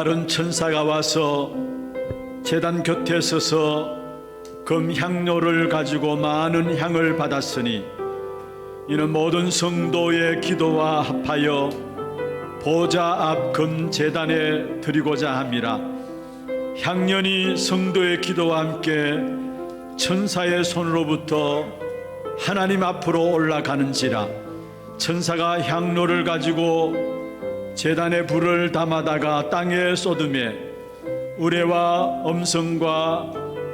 날은 천사가 와서 제단 곁에 서서 금향료를 가지고 많은 향을 받았으니 이는 모든 성도의 기도와 합하여 보좌 앞 금제단에 드리고자 함이라. 향년이 성도의 기도와 함께 천사의 손으로부터 하나님 앞으로 올라가는지라. 천사가 향로를 가지고 제단에 불을 담아다가 땅에 쏟음에 우레와 엄성과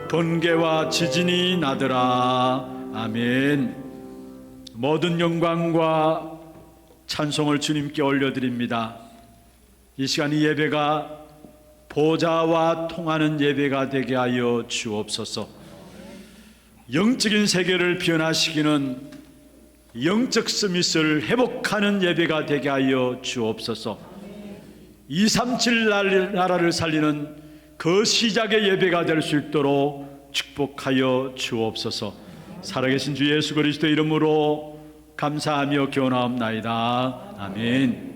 번개와 지진이 나더라. 아멘. 모든 영광과 찬송을 주님께 올려드립니다. 이 시간 이 예배가 보좌와 통하는 예배가 되게 하여 주옵소서. 영적인 세계를 변화시키는 영적 서밋을 회복하는 예배가 되게 하여 주옵소서. 237 나라를 살리는 그 시작의 예배가 될 수 있도록 축복하여 주옵소서. 살아계신 주 예수 그리스도의 이름으로 감사하며 기원하옵나이다. 아멘.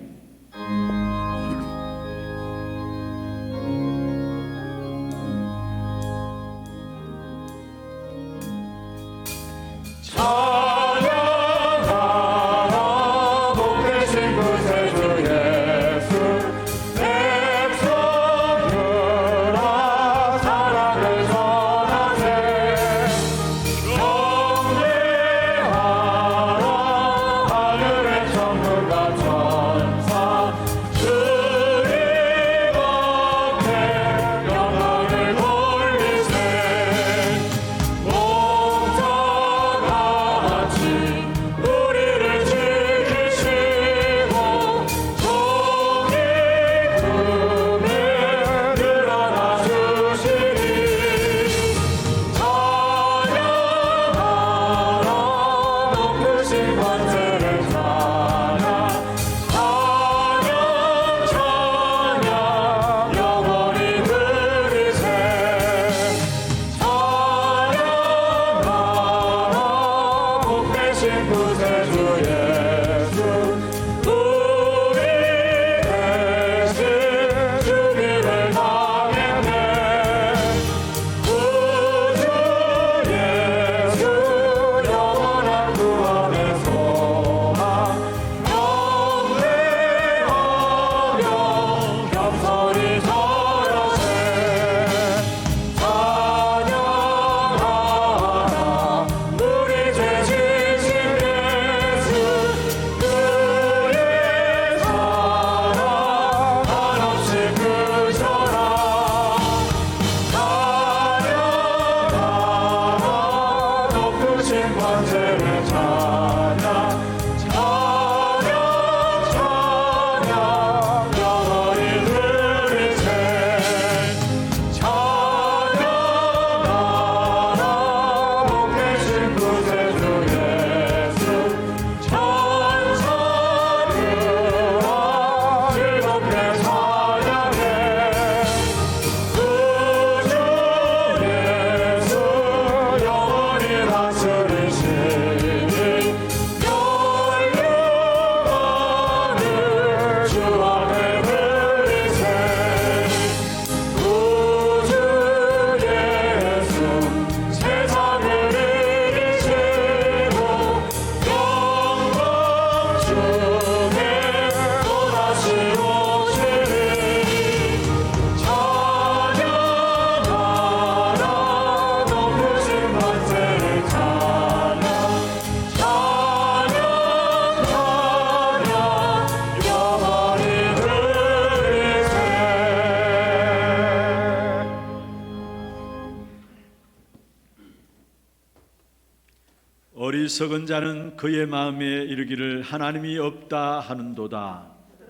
어리석은 자는 그의 마음에 이르기를 하나님이 없다 하는도다.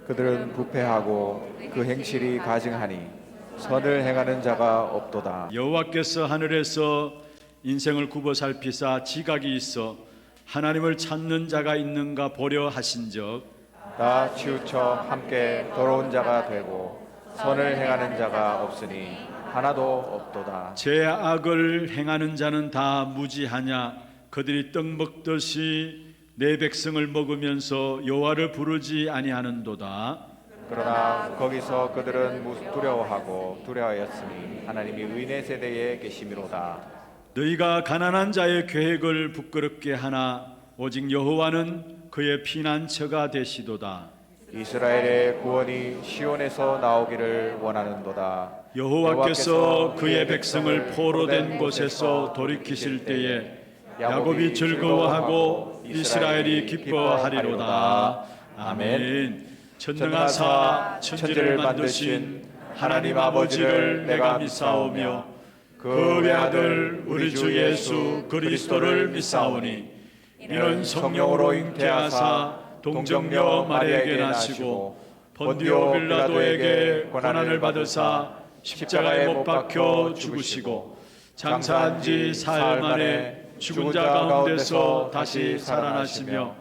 그들은 부패하고 그 행실이 가증하니 선을 행하는 자가 없도다. 여호와께서 하늘에서 인생을 굽어 살피사 지각이 있어 하나님을 찾는 자가 있는가 보려 하신적 다 치우쳐 함께 더러운 자가 되고 선을 행하는 자가 없으니 하나도 없도다. 죄악을 행하는 자는 다 무지하냐. 그들이 떡 먹듯이 내 백성을 먹으면서 여호와를 부르지 아니하는도다. 그러나 거기서 그들은 두려워하였으니 하나님이 의인의 세대에 계심이로다. 너희가 가난한 자의 계획을 부끄럽게 하나 오직 여호와는 그의 피난처가 되시도다. 이스라엘의 구원이 시온에서 나오기를 원하는도다. 여호와께서 그의 백성을 포로된 곳에서 돌이키실 때에 야곱이 즐거워하고 이스라엘이 기뻐하리로다. 아멘. 전능하사 천지를 만드신 하나님 아버지를 내가 믿사오며 그 외아들 우리 주 예수 그리스도를 믿사오니 이는 성령으로 잉태하사 동정녀 마리아에게 나시고 본디오 빌라도에게 고난을 받으사 십자가에 못 박혀 죽으시고 장사한 지 사흘 만에 죽은 자 가운데서 다시 살아나시며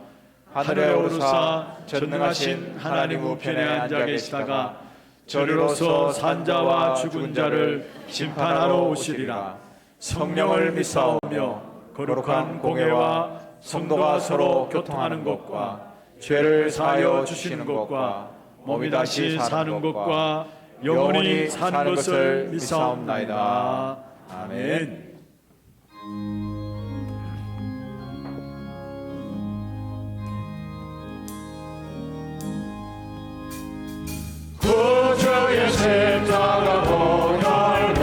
하늘에 오르사 전능하신 하나님 우편에 앉아 계시다가 저리로서 산자와 죽은 자를 심판하러 오시리라. 성령을 믿사오며 거룩한 공회와 성도가 서로 교통하는 것과 죄를 사하여 주시는 것과 몸이 다시 사는 것과 영원히 사는 것을 믿사옵나이다. 아멘. 구주의 십자가 보혈로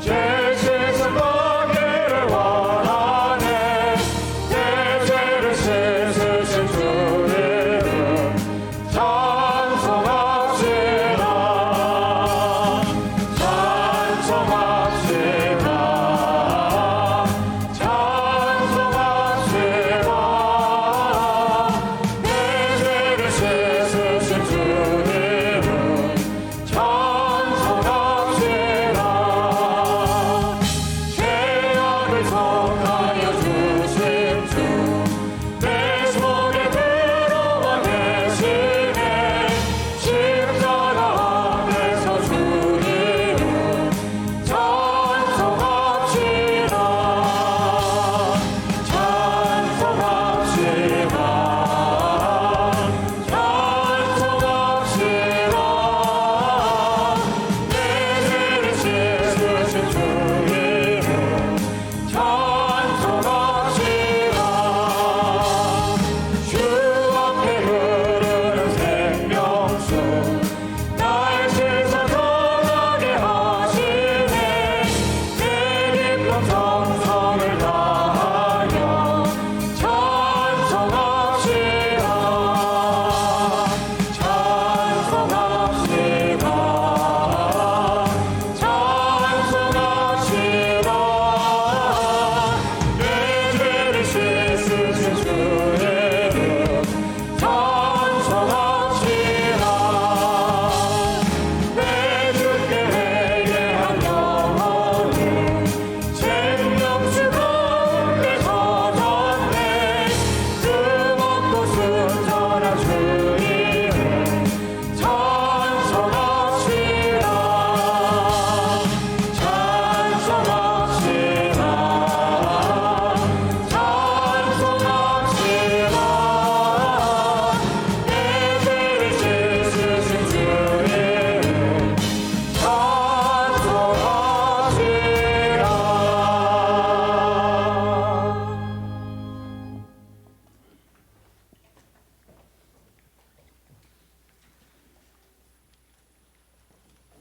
죄 씻은 거기를 원하네. 내 죄를 씻으신 주 이름 찬송합시다. 찬송합시다. 찬송합시다. 내 죄를 씻으신 주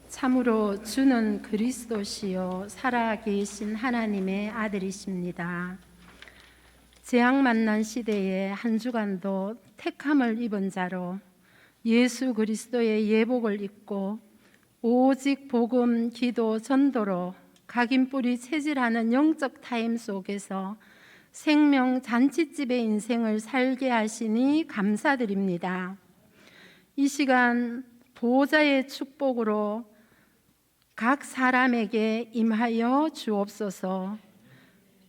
참으로 주는 그리스도시요 살아계신 하나님의 아들이십니다. 재앙 만난 시대에 한 주간도 택함을 입은 자로 예수 그리스도의 예복을 입고 오직 복음, 기도, 전도로 각인뿌리 체질하는 영적 타임 속에서 생명 잔치집의 인생을 살게 하시니 감사드립니다. 이 시간 보호자의 축복으로 각 사람에게 임하여 주옵소서.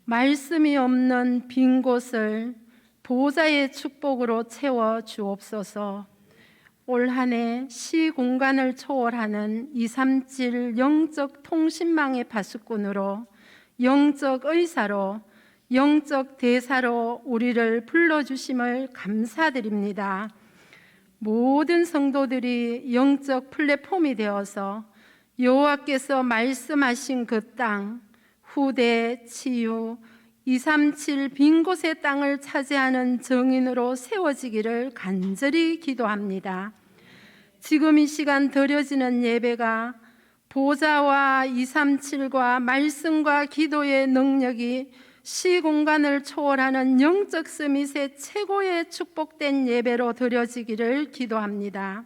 말씀이 없는 빈 곳을 보호자의 축복으로 채워 주옵소서. 올 한 해 시공간을 초월하는 237 영적 통신망의 파수꾼으로, 영적 의사로, 영적 대사로 우리를 불러주심을 감사드립니다. 모든 성도들이 영적 플랫폼이 되어서 여호와께서 말씀하신 그 땅, 후대, 치유, 237 빈 곳의 땅을 차지하는 정인으로 세워지기를 간절히 기도합니다. 지금 이 시간 드려지는 예배가 보좌와 237과 말씀과 기도의 능력이 시공간을 초월하는 영적 서밋의 최고의 축복된 예배로 드려지기를 기도합니다.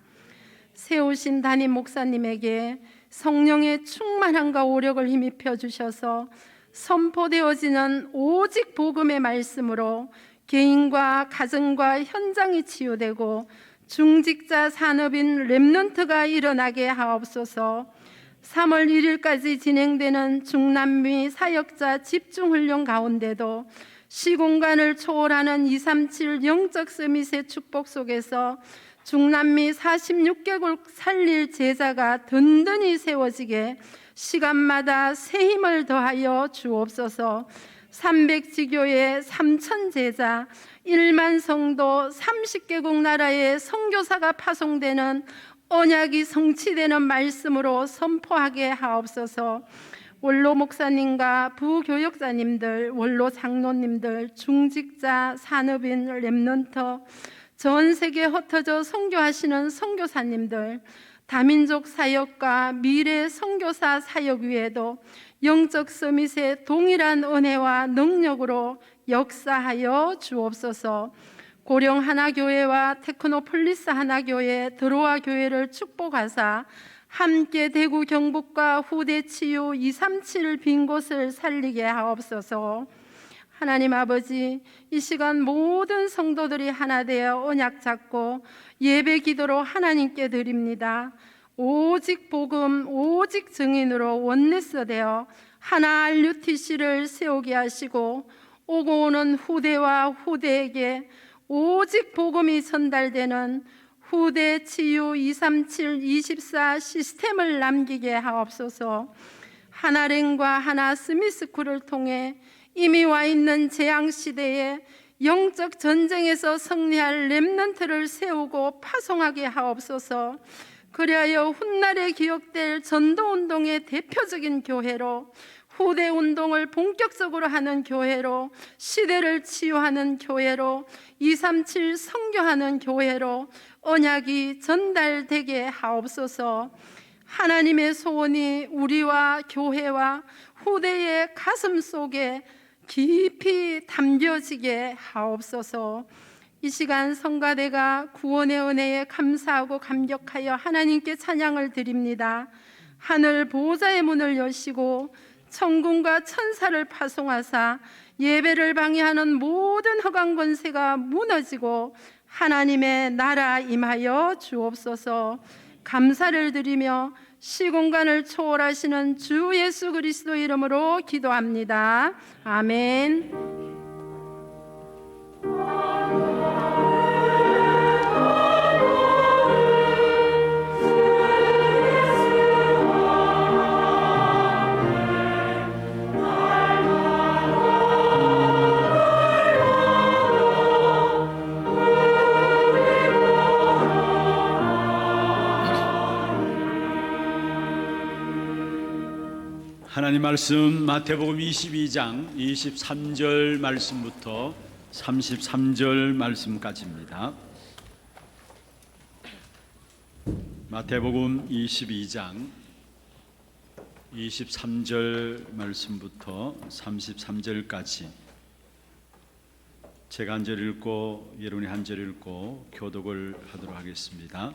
세우신 담임 목사님에게 성령의 충만함과 오력을 힘입혀 주셔서 선포되어지는 오직 복음의 말씀으로 개인과 가정과 현장이 치유되고 중직자 산업인 렘넌트가 일어나게 하옵소서. 3월 1일까지 진행되는 중남미 사역자 집중훈련 가운데도 시공간을 초월하는 237 영적 서밋의 축복 속에서 중남미 46개국 살릴 제자가 든든히 세워지게 시간마다 새 힘을 더하여 주옵소서. 300지교의 3천 제자, 1만 성도, 30개국 나라의 선교사가 파송되는 언약이 성취되는 말씀으로 선포하게 하옵소서. 원로 목사님과 부교역자님들, 원로 장로님들, 중직자, 산업인, 렘넌트, 전 세계에 흩어져 선교하시는 선교사님들, 다민족 사역과 미래 선교사 사역 위에도 영적 서밋의 동일한 은혜와 능력으로 역사하여 주옵소서. 고령 하나교회와 테크노폴리스 하나교회, 드로아 교회를 축복하사 함께 대구 경북과 후대 치유 237 빈 곳을 살리게 하옵소서. 하나님 아버지, 이 시간 모든 성도들이 하나 되어 언약 잡고 예배 기도로 하나님께 드립니다. 오직 복음, 오직 증인으로 원내스 되어 하나 RUTC를 세우게 하시고 오고 오는 후대와 후대에게 오직 복음이 전달되는 후대 치유 237 24 시스템을 남기게 하옵소서. 하나랭과 하나 스미스쿨을 통해 이미 와 있는 재앙 시대에 영적 전쟁에서 승리할 렘넌트를 세우고 파송하게 하옵소서. 그리하여 훗날에 기억될 전도운동의 대표적인 교회로, 후대 운동을 본격적으로 하는 교회로, 시대를 치유하는 교회로, 237 선교하는 교회로 언약이 전달되게 하옵소서. 하나님의 소원이 우리와 교회와 후대의 가슴 속에 깊이 담겨지게 하옵소서. 이 시간 성가대가 구원의 은혜에 감사하고 감격하여 하나님께 찬양을 드립니다. 하늘 보호자의 문을 여시고 천군과 천사를 파송하사 예배를 방해하는 모든 허강 권세가 무너지고 하나님의 나라 임하여 주옵소서. 감사를 드리며 시공간을 초월하시는 주 예수 그리스도 이름으로 기도합니다. 아멘. 하나님 말씀 마태복음 22장 23절 말씀부터 33절 말씀까지입니다. 마태복음 22장 23절 말씀부터 33절까지 제가 한 절 읽고 여러분이 한 절 읽고 교독을 하도록 하겠습니다.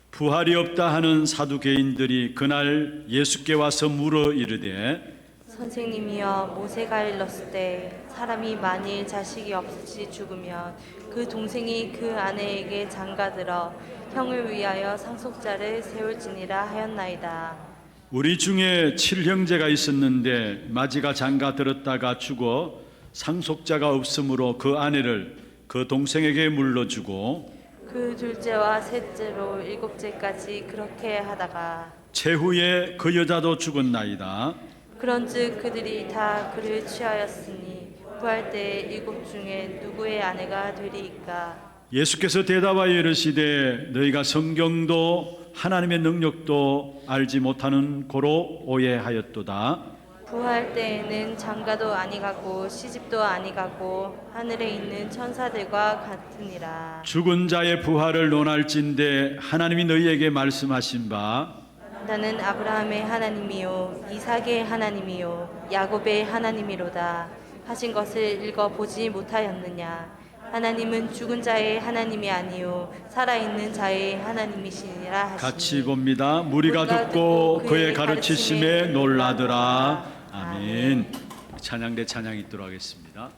부활이 없다 하는 사두개인들이 그날 예수께 와서 물어 이르되, 선생님이여, 모세가 일렀을 때 사람이 만일 자식이 없이 죽으면 그 동생이 그 아내에게 장가들어 형을 위하여 상속자를 세울지니라 하였나이다. 우리 중에 7형제가 있었는데 마지가 장가 들었다가 죽어 상속자가 없으므로 그 아내를 그 동생에게 물러주고 그 둘째와 셋째로 일곱째까지 그렇게 하다가 최후에 그 여자도 죽었나이다. 그런즉 그들이 다 그를 취하였으니 부할 때에 일곱 중에 누구의 아내가 되리이까? 예수께서 대답하여 이르시되 너희가 성경도 하나님의 능력도 알지 못하는 고로 오해하였도다. 부활 때에는 장가도 아니가고 시집도 아니가고 하늘에 있는 천사들과 같으니라. 죽은 자의 부활을 논할진대 하나님이 너희에게 말씀하신 바 나는 아브라함의 하나님이요 이삭의 하나님이요 야곱의 하나님이로다 하신 것을 읽어 보지 못하였느냐. 하나님은 죽은 자의 하나님이 아니요 살아있는 자의 하나님이시니라 하시니. 같이 봅니다. 무리가 듣고 그의 가르치심에 놀라더라. 아멘. 찬양대 찬양 있도록 하겠습니다.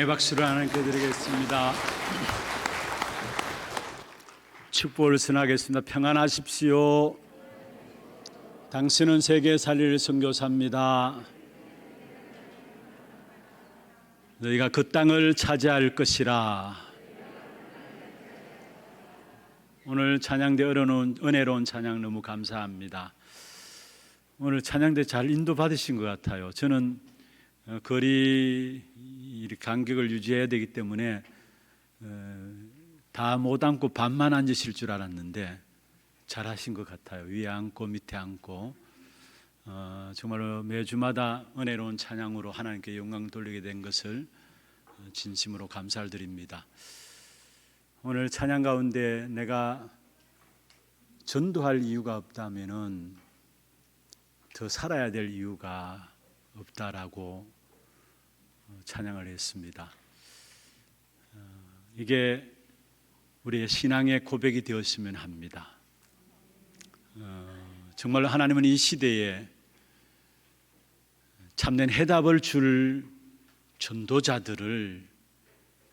찬양의 박수를 하나님께 드리겠습니다. 축복을 전하겠습니다. 평안하십시오. 당신은 세계 살릴 선교사입니다. 너희가 그 땅을 차지할 것이라. 오늘 찬양대 은혜로운 찬양 너무 감사합니다. 오늘 찬양대 잘 인도받으신 것 같아요. 저는 거리 간격을 유지해야 되기 때문에 다 못 앉고 반만 앉으실 줄 알았는데 잘하신 것 같아요. 위에 앉고 밑에 앉고 정말로 매주마다 은혜로운 찬양으로 하나님께 영광 돌리게 된 것을 진심으로 감사를 드립니다. 오늘 찬양 가운데 내가 전도할 이유가 없다면은 더 살아야 될 이유가 없다라고 찬양을 했습니다. 이게 우리의 신앙의 고백이 되었으면 합니다. 정말로 하나님은 이 시대에 참된 해답을 줄 전도자들을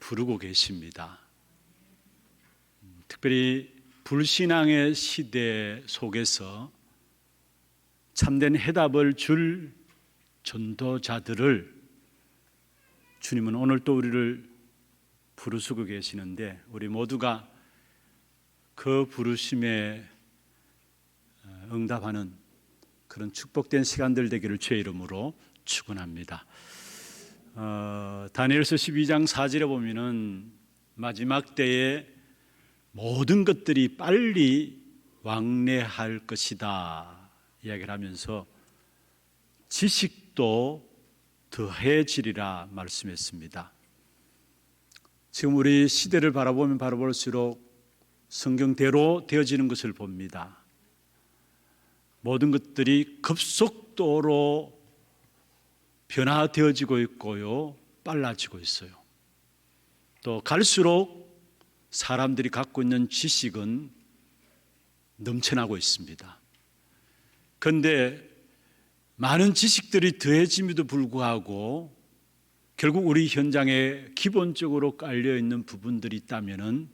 부르고 계십니다. 특별히 불신앙의 시대 속에서 참된 해답을 줄 전도자들을 주님은 오늘 또 우리를 부르시고 계시는데 우리 모두가 그 부르심에 응답하는 그런 축복된 시간들 되기를 주의 이름으로 축원합니다. 다니엘서 12장 4절에 보면은 마지막 때에 모든 것들이 빨리 왕래할 것이다 이야기를 하면서 지식도 더해지리라 말씀했습니다. 지금 우리 시대를 바라보면 바라볼수록 성경대로 되어지는 것을 봅니다. 모든 것들이 급속도로 변화되어지고 있고요, 빨라지고 있어요. 또 갈수록 사람들이 갖고 있는 지식은 넘쳐나고 있습니다. 그런데 많은 지식들이 더해짐에도 불구하고 결국 우리 현장에 기본적으로 깔려있는 부분들이 있다면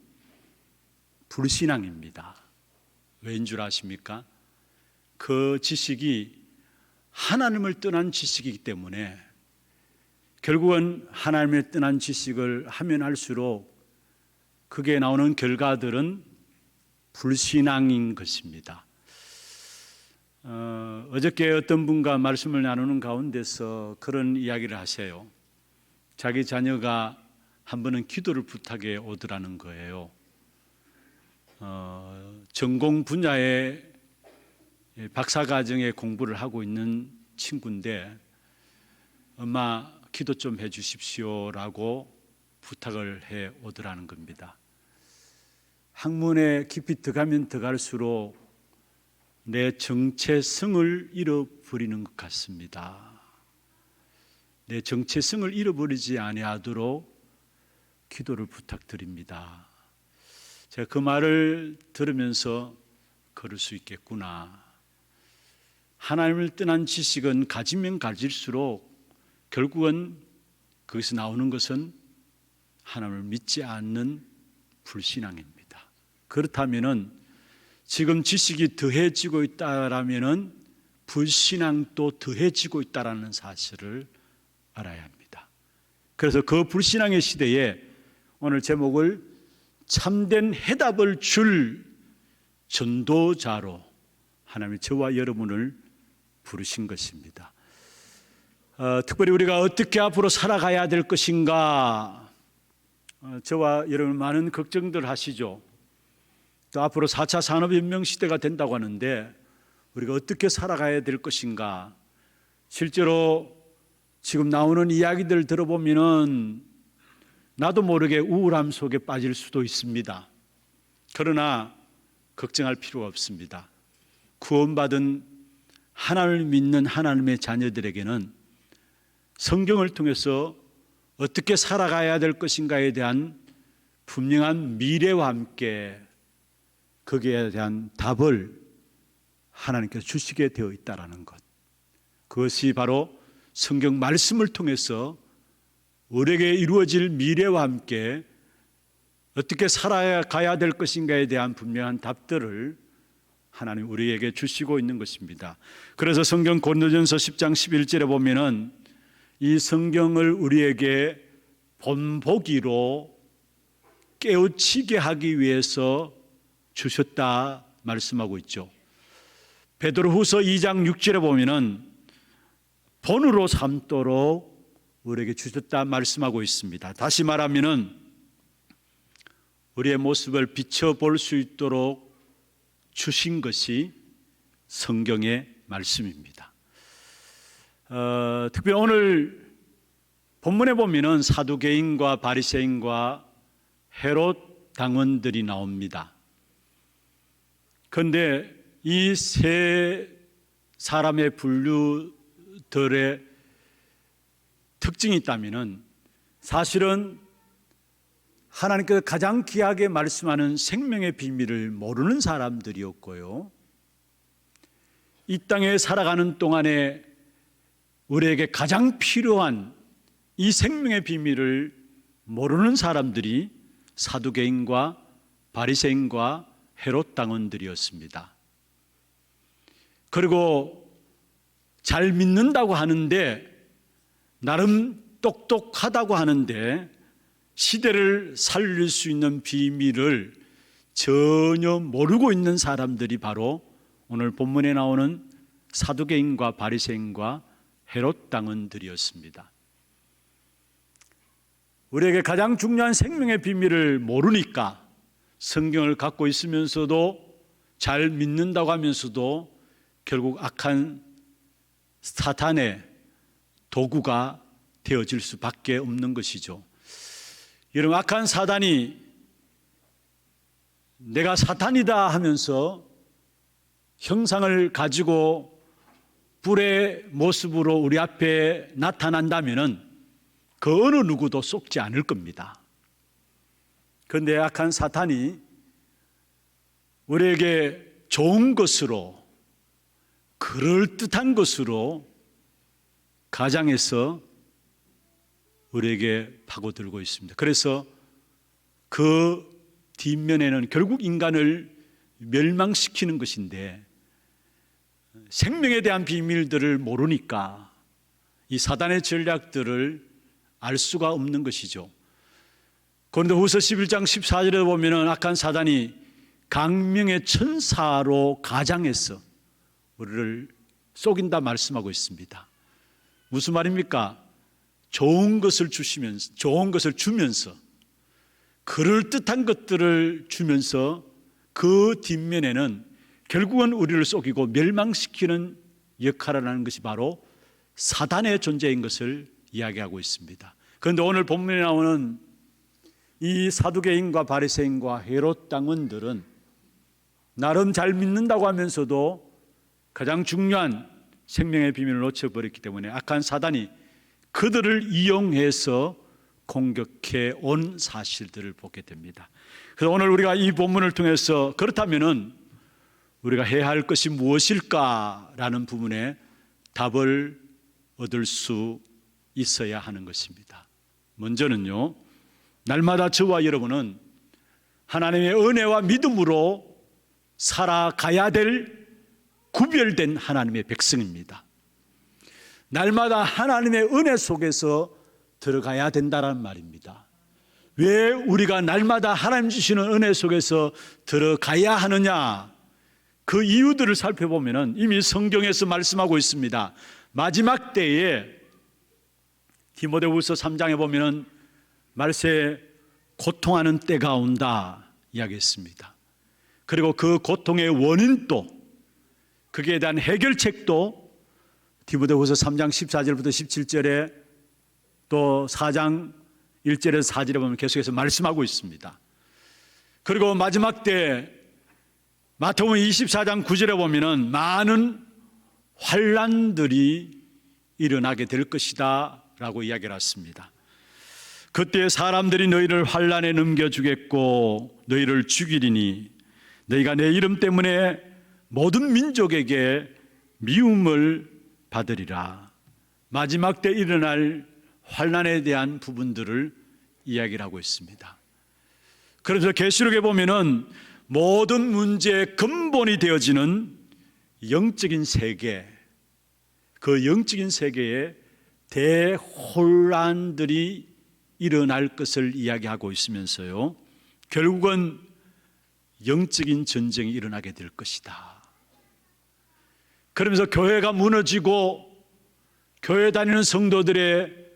불신앙입니다. 왜인 줄 아십니까? 그 지식이 하나님을 떠난 지식이기 때문에 결국은 하나님을 떠난 지식을 하면 할수록 그게 나오는 결과들은 불신앙인 것입니다. 어저께 어떤 분과 말씀을 나누는 가운데서 그런 이야기를 하세요. 자기 자녀가 한 번은 기도를 부탁해 오더라는 거예요. 전공 분야의 박사과정에 공부를 하고 있는 친구인데 엄마 기도 좀 해 주십시오라고 부탁을 해 오더라는 겁니다. 학문에 깊이 들어가면 들어갈수록 내 정체성을 잃어버리는 것 같습니다. 내 정체성을 잃어버리지 아니하도록 기도를 부탁드립니다. 제가 그 말을 들으면서 그럴 수 있겠구나. 하나님을 떠난 지식은 가지면 가질수록 결국은 거기서 나오는 것은 하나님을 믿지 않는 불신앙입니다. 그렇다면은 지금 지식이 더해지고 있다라면은 불신앙도 더해지고 있다라는 사실을 알아야 합니다. 그래서 그 불신앙의 시대에 오늘 제목을 참된 해답을 줄 전도자로 하나님이 저와 여러분을 부르신 것입니다. 특별히 우리가 어떻게 앞으로 살아가야 될 것인가, 저와 여러분 많은 걱정들 하시죠. 또 앞으로 4차 산업혁명 시대가 된다고 하는데 우리가 어떻게 살아가야 될 것인가. 실제로 지금 나오는 이야기들 들어보면은 나도 모르게 우울함 속에 빠질 수도 있습니다. 그러나 걱정할 필요가 없습니다. 구원받은 하나님을 믿는 하나님의 자녀들에게는 성경을 통해서 어떻게 살아가야 될 것인가에 대한 분명한 미래와 함께 거기에 대한 답을 하나님께서 주시게 되어 있다는 것, 그것이 바로 성경 말씀을 통해서 우리에게 이루어질 미래와 함께 어떻게 살아가야 될 것인가에 대한 분명한 답들을 하나님 우리에게 주시고 있는 것입니다. 그래서 성경 고린도전서 10장 11절에 보면은 이 성경을 우리에게 본보기로 깨우치게 하기 위해서 주셨다 말씀하고 있죠. 베드로후서 2장 6절에 보면은 본으로 삼도록 우리에게 주셨다 말씀하고 있습니다. 다시 말하면은 우리의 모습을 비춰볼 수 있도록 주신 것이 성경의 말씀입니다. 특별히 오늘 본문에 보면은 사두개인과 바리새인과 헤롯 당원들이 나옵니다. 그런데 이 세 사람의 분류들의 특징이 있다면은 사실은 하나님께서 가장 귀하게 말씀하는 생명의 비밀을 모르는 사람들이었고요. 이 땅에 살아가는 동안에 우리에게 가장 필요한 이 생명의 비밀을 모르는 사람들이 사두개인과 바리새인과 헤롯 당원들이었습니다. 그리고 잘 믿는다고 하는데 나름 똑똑하다고 하는데 시대를 살릴 수 있는 비밀을 전혀 모르고 있는 사람들이 바로 오늘 본문에 나오는 사두개인과 바리새인과 헤롯 당원들이었습니다. 우리에게 가장 중요한 생명의 비밀을 모르니까 성경을 갖고 있으면서도 잘 믿는다고 하면서도 결국 악한 사탄의 도구가 되어질 수밖에 없는 것이죠. 여러분, 악한 사단이 내가 사탄이다 하면서 형상을 가지고 불의 모습으로 우리 앞에 나타난다면은 그 어느 누구도 속지 않을 겁니다. 그런데 악한 사탄이 우리에게 좋은 것으로, 그럴듯한 것으로 가장해서 우리에게 파고들고 있습니다. 그래서 그 뒷면에는 결국 인간을 멸망시키는 것인데 생명에 대한 비밀들을 모르니까 이 사단의 전략들을 알 수가 없는 것이죠. 고린도후서 11장 14절에 보면은 악한 사단이 강명의 천사로 가장해서 우리를 속인다 말씀하고 있습니다. 무슨 말입니까? 좋은 것을 주시면서, 좋은 것을 주면서, 그럴듯한 것들을 주면서 그 뒷면에는 결국은 우리를 속이고 멸망시키는 역할을 하는 것이 바로 사단의 존재인 것을 이야기하고 있습니다. 그런데 오늘 본문에 나오는 이 사두개인과 바리새인과 헤롯 당원들은 나름 잘 믿는다고 하면서도 가장 중요한 생명의 비밀을 놓쳐버렸기 때문에 악한 사단이 그들을 이용해서 공격해 온 사실들을 보게 됩니다. 그래서 오늘 우리가 이 본문을 통해서 그렇다면은 우리가 해야 할 것이 무엇일까라는 부분에 답을 얻을 수 있어야 하는 것입니다. 먼저는요, 날마다 저와 여러분은 하나님의 은혜와 믿음으로 살아가야 될 구별된 하나님의 백성입니다. 날마다 하나님의 은혜 속에서 들어가야 된다는 말입니다. 왜 우리가 날마다 하나님 주시는 은혜 속에서 들어가야 하느냐? 그 이유들을 살펴보면 이미 성경에서 말씀하고 있습니다. 마지막 때에 디모데후서 3장에 보면 말세 고통하는 때가 온다 이야기했습니다. 그리고 그 고통의 원인도, 거기에 대한 해결책도 디모데후서 3장 14절부터 17절에 또 4장 1절에서 4절에 보면 계속해서 말씀하고 있습니다. 그리고 마지막 때 마태복음 24장 9절에 보면은 많은 환난들이 일어나게 될 것이다 라고 이야기를 했습니다. 그때 사람들이 너희를 환난에 넘겨주겠고 너희를 죽이리니 너희가 내 이름 때문에 모든 민족에게 미움을 받으리라. 마지막 때 일어날 환난에 대한 부분들을 이야기를 하고 있습니다. 그래서 계시록에 보면은 모든 문제의 근본이 되어지는 영적인 세계, 그 영적인 세계에 대혼란들이 일어날 것을 이야기하고 있으면서요, 결국은 영적인 전쟁이 일어나게 될 것이다. 그러면서 교회가 무너지고 교회 다니는 성도들의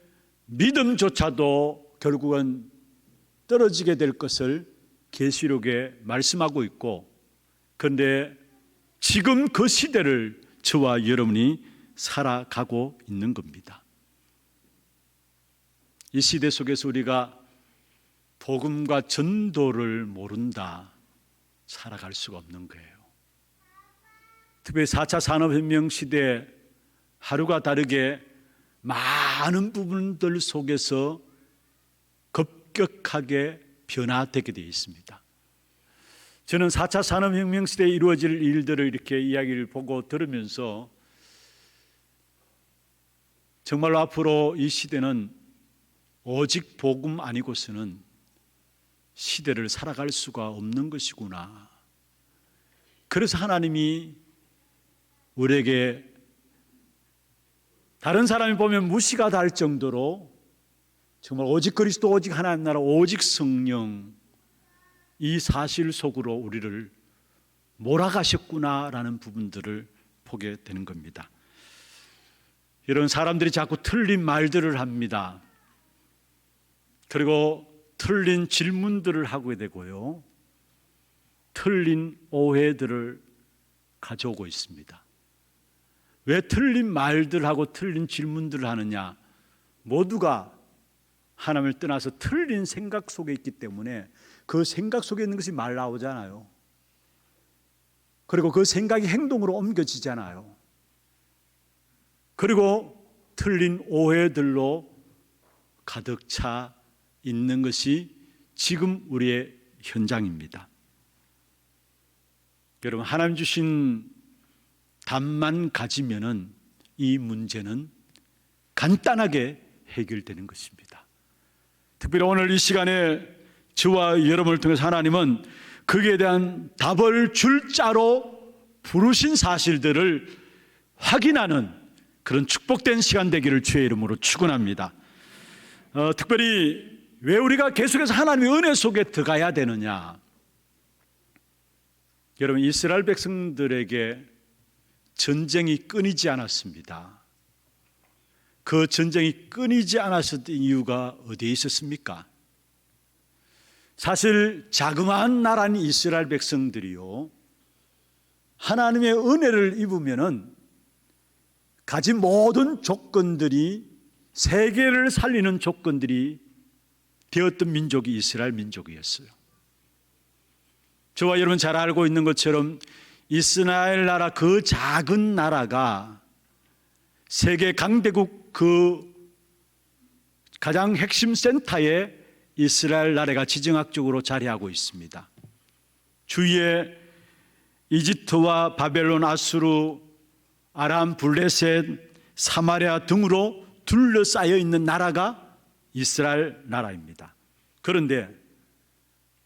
믿음조차도 결국은 떨어지게 될 것을 계시록에 말씀하고 있고, 그런데 지금 그 시대를 저와 여러분이 살아가고 있는 겁니다. 이 시대 속에서 우리가 복음과 전도를 모른다 살아갈 수가 없는 거예요. 특별히 4차 산업혁명 시대 하루가 다르게 많은 부분들 속에서 급격하게 변화되게 되어 있습니다. 저는 4차 산업혁명 시대에 이루어질 일들을 이렇게 이야기를 보고 들으면서 정말로 앞으로 이 시대는 오직 복음 아니고서는 시대를 살아갈 수가 없는 것이구나. 그래서 하나님이 우리에게 다른 사람이 보면 무시가 될 정도로 정말 오직 그리스도, 오직 하나님 나라, 오직 성령, 이 사실 속으로 우리를 몰아가셨구나라는 부분들을 보게 되는 겁니다. 이런 사람들이 자꾸 틀린 말들을 합니다. 그리고 틀린 질문들을 하게 되고요, 틀린 오해들을 가져오고 있습니다. 왜 틀린 말들하고 틀린 질문들을 하느냐? 모두가 하나님을 떠나서 틀린 생각 속에 있기 때문에 그 생각 속에 있는 것이 말 나오잖아요. 그리고 그 생각이 행동으로 옮겨지잖아요. 그리고 틀린 오해들로 가득 차 있는 것이 지금 우리의 현장입니다. 여러분, 하나님 주신 답만 가지면은 이 문제는 간단하게 해결되는 것입니다. 특별히 오늘 이 시간에 저와 여러분을 통해서 하나님은 거기에 대한 답을 줄 자로 부르신 사실들을 확인하는 그런 축복된 시간 되기를 주의 이름으로 축원합니다. 특별히 왜 우리가 계속해서 하나님의 은혜 속에 들어가야 되느냐? 여러분, 이스라엘 백성들에게 전쟁이 끊이지 않았습니다. 그 전쟁이 끊이지 않았던 이유가 어디에 있었습니까? 사실 자그마한 나라인 이스라엘 백성들이요, 하나님의 은혜를 입으면은 가진 모든 조건들이, 세계를 살리는 조건들이 되었던 민족이 이스라엘 민족이었어요. 저와 여러분 잘 알고 있는 것처럼 이스라엘 나라, 그 작은 나라가 세계 강대국 그 가장 핵심 센터에 이스라엘 나라가 지정학적으로 자리하고 있습니다. 주위에 이집트와 바벨론, 아수르, 아람, 블레셋, 사마리아 등으로 둘러싸여 있는 나라가 이스라엘 나라입니다. 그런데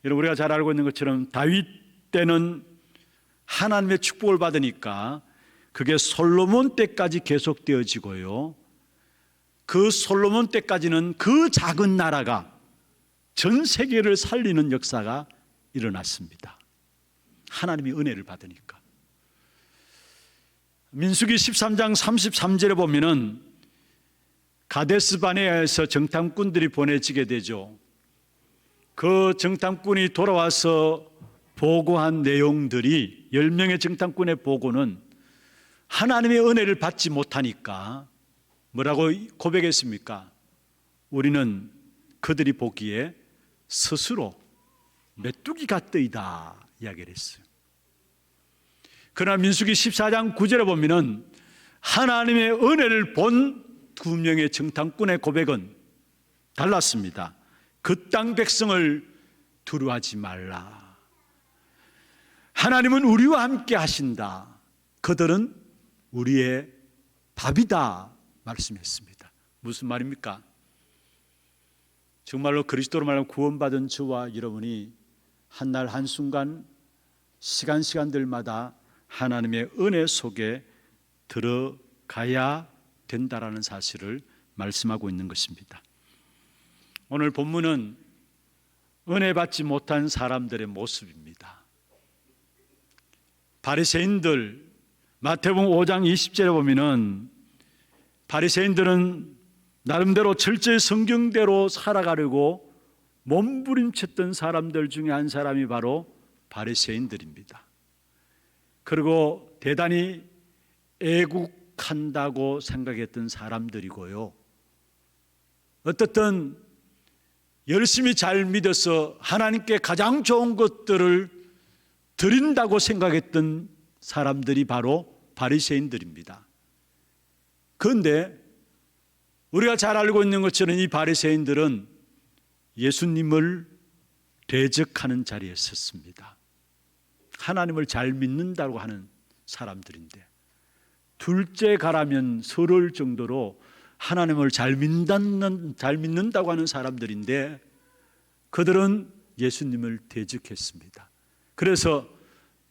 여러분, 우리가 잘 알고 있는 것처럼 다윗 때는 하나님의 축복을 받으니까 그게 솔로몬 때까지 계속되어지고요, 그 솔로몬 때까지는 그 작은 나라가 전 세계를 살리는 역사가 일어났습니다. 하나님의 은혜를 받으니까. 민수기 13장 33절에 보면은 가데스 바네아에서 정탐꾼들이 보내지게 되죠. 그 정탐꾼이 돌아와서 보고한 내용들이, 10명의 정탐꾼의 보고는 하나님의 은혜를 받지 못하니까 뭐라고 고백했습니까? 우리는 그들이 보기에 스스로 메뚜기 같더이다 이야기를 했어요. 그러나 민수기 14장 9절에 보면은 하나님의 은혜를 본 2명의 정탐꾼의 고백은 달랐습니다. 그 땅 백성을 두려워하지 말라. 하나님은 우리와 함께 하신다. 그들은 우리의 밥이다 말씀했습니다. 무슨 말입니까? 정말로 그리스도로 말하면 구원받은 저와 여러분이 한날 한순간 시간들마다 하나님의 은혜 속에 들어가야 된다라는 사실을 말씀하고 있는 것입니다. 오늘 본문은 은혜 받지 못한 사람들의 모습입니다. 바리새인들, 마태복음 5장 20절에 보면은 바리새인들은 나름대로 철저히 성경대로 살아가려고 몸부림쳤던 사람들 중에 한 사람이 바로 바리새인들입니다. 그리고 대단히 애국한다고 생각했던 사람들이고요. 어떻든 열심히 잘 믿어서 하나님께 가장 좋은 것들을 드린다고 생각했던 사람들이 바로 바리새인들입니다. 그런데 우리가 잘 알고 있는 것처럼 이 바리새인들은 예수님을 대적하는 자리에 섰습니다. 하나님을 잘 믿는다고 하는 사람들인데, 둘째 가라면 서러울 정도로 하나님을 잘 믿는다고 하는 사람들인데 그들은 예수님을 대적했습니다. 그래서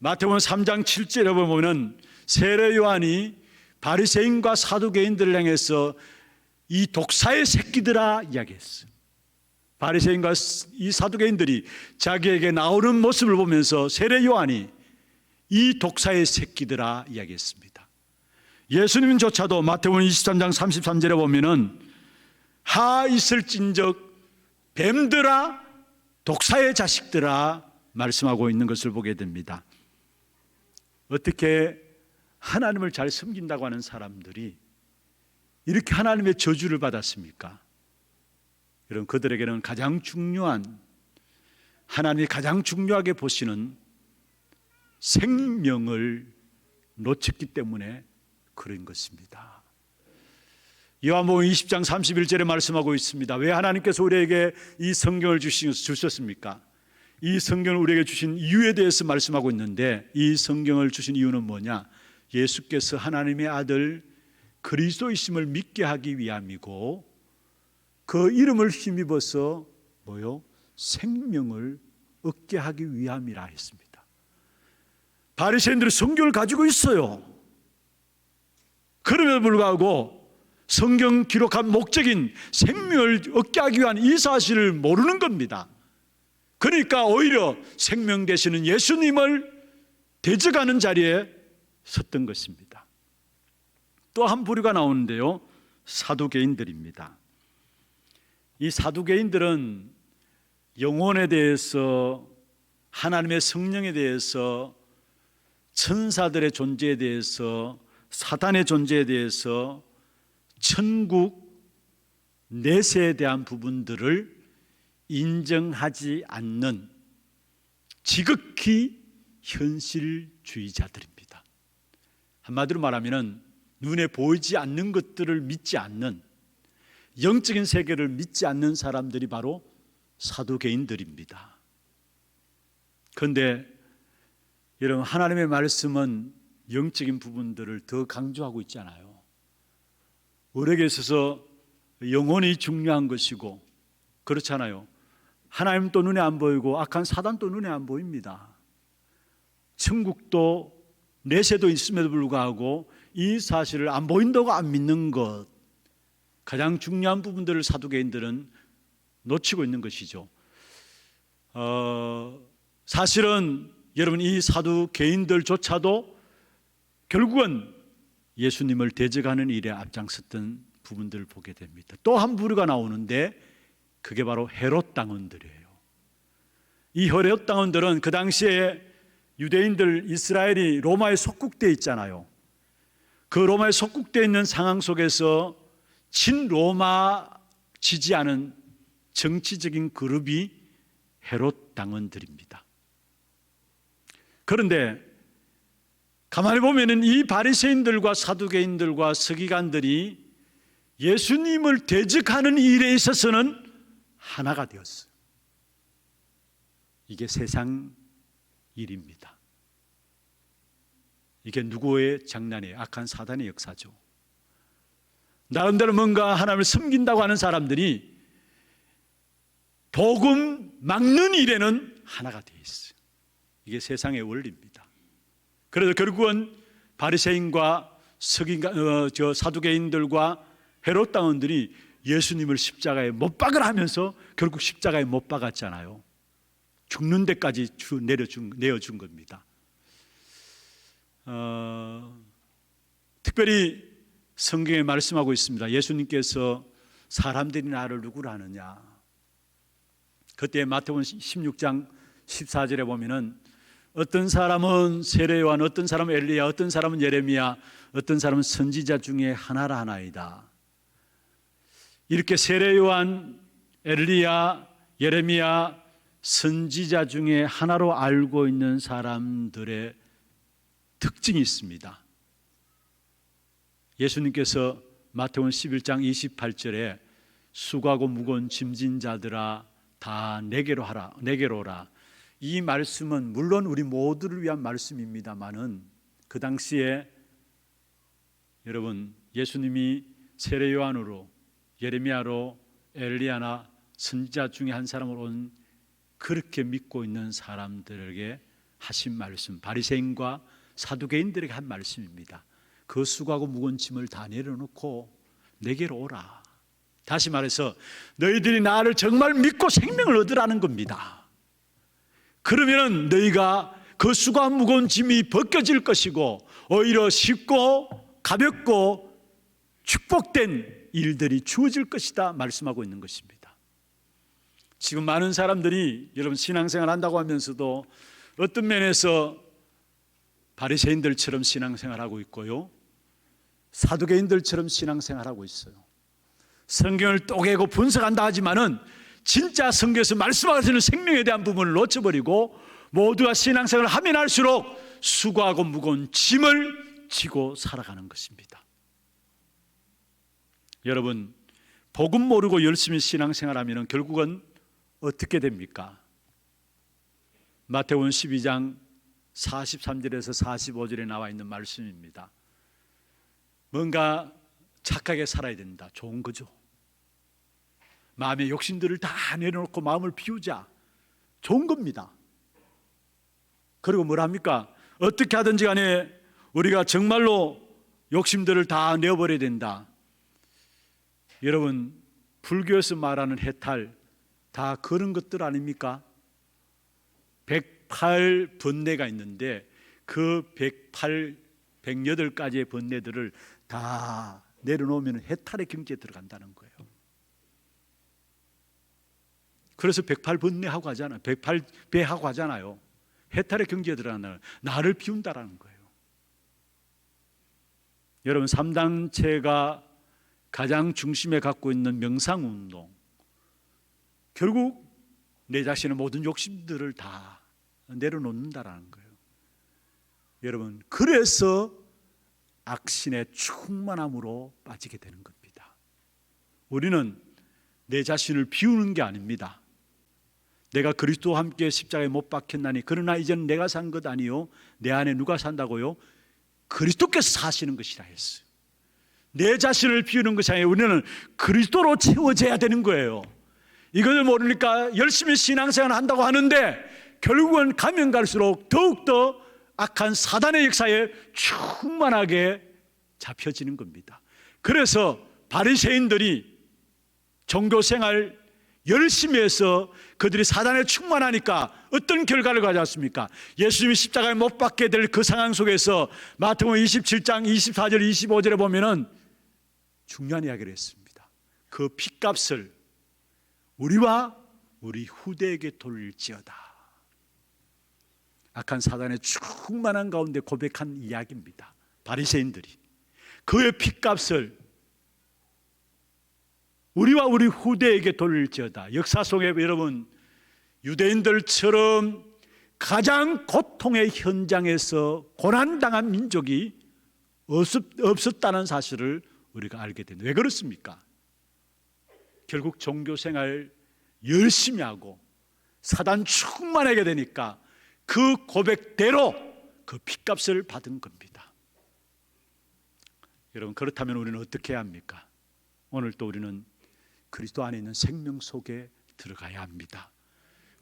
마태복음 3장 7절에 보면 세례 요한이 바리새인과 사두개인들을 향해서 이 독사의 새끼들아 이야기했어요. 바리새인과 이 사두개인들이 자기에게 나오는 모습을 보면서 세례 요한이 이 독사의 새끼들아 이야기했습니다. 예수님조차도 마태복음 23장 33절에 보면은 하 있을진적 뱀들아 독사의 자식들아 말씀하고 있는 것을 보게 됩니다. 어떻게 하나님을 잘 섬긴다고 하는 사람들이 이렇게 하나님의 저주를 받았습니까? 여러분, 그들에게는 가장 중요한, 하나님이 가장 중요하게 보시는 생명을 놓쳤기 때문에 그런 것입니다. 요한복음 20장 31절에 말씀하고 있습니다. 왜 하나님께서 우리에게 이 성경을 주셨습니까? 이 성경을 우리에게 주신 이유에 대해서 말씀하고 있는데, 이 성경을 주신 이유는 뭐냐? 예수께서 하나님의 아들 그리스도이심을 믿게 하기 위함이고, 그 이름을 힘입어서 생명을 얻게 하기 위함이라 했습니다. 바리새인들은 성경을 가지고 있어요. 그럼에도 불구하고 성경 기록한 목적인 생명을 얻게 하기 위한 이 사실을 모르는 겁니다. 그러니까 오히려 생명 되시는 예수님을 대적하는 자리에 섰던 것입니다. 또 한 부류가 나오는데요, 사두개인들입니다. 이 사두개인들은 영혼에 대해서, 하나님의 성령에 대해서, 천사들의 존재에 대해서, 사단의 존재에 대해서, 천국, 내세에 대한 부분들을 인정하지 않는 지극히 현실주의자들입니다. 한마디로 말하면 눈에 보이지 않는 것들을 믿지 않는, 영적인 세계를 믿지 않는 사람들이 바로 사두개인들입니다. 그런데 여러분, 하나님의 말씀은 영적인 부분들을 더 강조하고 있잖아요. 우리에게 있어서 영혼이 중요한 것이고, 그렇잖아요. 하나님도 눈에 안 보이고 악한 사단도 눈에 안 보입니다. 천국도 내세도 있음에도 불구하고 이 사실을 안 보인다고 안 믿는 것, 가장 중요한 부분들을 사두개인들은 놓치고 있는 것이죠. 사실은 여러분, 이 사두개인들조차도 결국은 예수님을 대적하는 일에 앞장섰던 부분들을 보게 됩니다. 또 한 부류가 나오는데 그게 바로 헤롯 당원들이에요. 이 헤롯 당원들은 그 당시에 유대인들, 이스라엘이 로마에 속국되어 있잖아요. 그 로마에 속국되어 있는 상황 속에서 친로마 지지하는 정치적인 그룹이 헤롯 당원들입니다. 그런데 가만히 보면은 이 바리새인들과 사두개인들과 서기관들이 예수님을 대적하는 일에 있어서는 하나가 되었어요. 이게 세상 일입니다. 이게 누구의 장난이에요? 악한 사단의 역사죠. 나름대로 뭔가 하나님을 섬긴다고 하는 사람들이 복음 막는 일에는 하나가 되어 있어요. 이게 세상의 원리입니다. 그래서 결국은 바리새인과 사두개인들과 헤롯 당원들이 예수님을 십자가에 못 박으라 하면서 결국 십자가에 못 박았잖아요. 죽는 데까지 내어준 겁니다. 특별히 성경에 말씀하고 있습니다. 예수님께서 사람들이 나를 누구라 하느냐. 그때 마태복음 16장 14절에 보면은 어떤 사람은 세례요한, 어떤 사람은 엘리야, 어떤 사람은 예레미야, 어떤 사람은 선지자 중에 하나라 하나이다. 이렇게 세례요한, 엘리야, 예레미야, 선지자 중에 하나로 알고 있는 사람들의 특징이 있습니다. 예수님께서 마태복음 11장 28절에 수고하고 무거운 짐진 자들아 다 내게로 오라. 이 말씀은 물론 우리 모두를 위한 말씀입니다만은 그 당시에 여러분 예수님이 세례 요한으로, 예레미야로, 엘리야나 선지자 중에 한 사람으로 온 그렇게 믿고 있는 사람들에게 하신 말씀, 바리새인과 사두개인들에게 한 말씀입니다. 그 수고하고 무거운 짐을 다 내려놓고 내게로 오라. 다시 말해서 너희들이 나를 정말 믿고 생명을 얻으라는 겁니다. 그러면 너희가 그 수고와 무거운 짐이 벗겨질 것이고 오히려 쉽고 가볍고 축복된 일들이 주어질 것이다 말씀하고 있는 것입니다. 지금 많은 사람들이 여러분 신앙생활 한다고 하면서도 어떤 면에서 바리새인들처럼 신앙생활하고 있고요, 사두개인들처럼 신앙생활하고 있어요. 성경을 쪼개고 분석한다 하지만은 진짜 성경에서 말씀하시는 생명에 대한 부분을 놓쳐버리고 모두가 신앙생활을 하면 할수록 수고하고 무거운 짐을 지고 살아가는 것입니다. 여러분, 복음 모르고 열심히 신앙생활하면 결국은 어떻게 됩니까? 마태복음 12장 43절에서 45절에 나와 있는 말씀입니다. 뭔가 착하게 살아야 된다. 좋은 거죠. 마음의 욕심들을 다 내려놓고 마음을 비우자. 좋은 겁니다. 그리고 뭐랍니까? 어떻게 하든지 간에 우리가 정말로 욕심들을 다 내어버려야 된다. 여러분, 불교에서 말하는 해탈 다 그런 것들 아닙니까? 108번뇌가 있는데 그 108가지의 번뇌들을 다 내려놓으면 해탈의 경지에 들어간다는 거예요. 그래서 108번뇌하고 하잖아요. 108배하고 하잖아요. 해탈의 경지에 들어간다는, 나를 비운다라는 거예요. 여러분, 3단체가 가장 중심에 갖고 있는 명상운동, 결국 내 자신의 모든 욕심들을 다 내려놓는다라는 거예요. 여러분, 그래서 악신의 충만함으로 빠지게 되는 겁니다. 우리는 내 자신을 비우는 게 아닙니다. 내가 그리스도와 함께 십자가에 못 박혔나니 그러나 이제는 내가 산 것 아니요 내 안에 누가 산다고요? 그리스도께서 사시는 것이라 했어요. 내 자신을 비우는 것이 아니라 우리는 그리스도로 채워져야 되는 거예요. 이것을 모르니까 열심히 신앙생활을 한다고 하는데 결국은 가면 갈수록 더욱더 악한 사단의 역사에 충만하게 잡혀지는 겁니다. 그래서 바리새인들이 종교생활 열심히 해서 그들이 사단에 충만하니까 어떤 결과를 가져왔습니까? 예수님이 십자가에 못 박게 될 그 상황 속에서 마태복음 27장 24절 25절에 보면은 중요한 이야기를 했습니다. 그 핏값을 우리와 우리 후대에게 돌릴지어다. 악한 사단의 충만한 가운데 고백한 이야기입니다. 바리새인들이 그의 핏값을 우리와 우리 후대에게 돌릴지어다. 역사 속에 여러분, 유대인들처럼 가장 고통의 현장에서 고난당한 민족이 없었다는 사실을 우리가 알게 됩니다. 왜 그렇습니까? 결국 종교생활 열심히 하고 사단 충만하게 되니까 그 고백대로 그 핏값을 받은 겁니다. 여러분, 그렇다면 우리는 어떻게 해야 합니까? 오늘 또 우리는 그리스도 안에 있는 생명 속에 들어가야 합니다.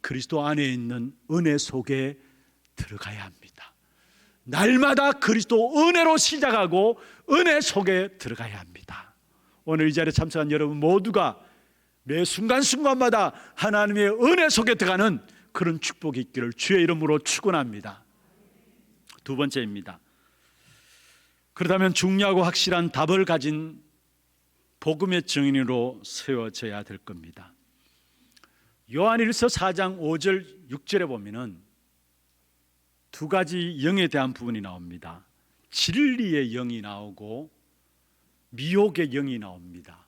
그리스도 안에 있는 은혜 속에 들어가야 합니다. 날마다 그리스도 은혜로 시작하고 은혜 속에 들어가야 합니다. 오늘 이 자리에 참석한 여러분 모두가 매 순간순간마다 하나님의 은혜 속에 들어가는 그런 축복이 있기를 주의 이름으로 축원합니다. 두 번째입니다. 그렇다면 중요하고 확실한 답을 가진 복음의 증인으로 세워져야 될 겁니다. 요한일서 4장 5절 6절에 보면은 두 가지 영에 대한 부분이 나옵니다. 진리의 영이 나오고 미혹의 영이 나옵니다.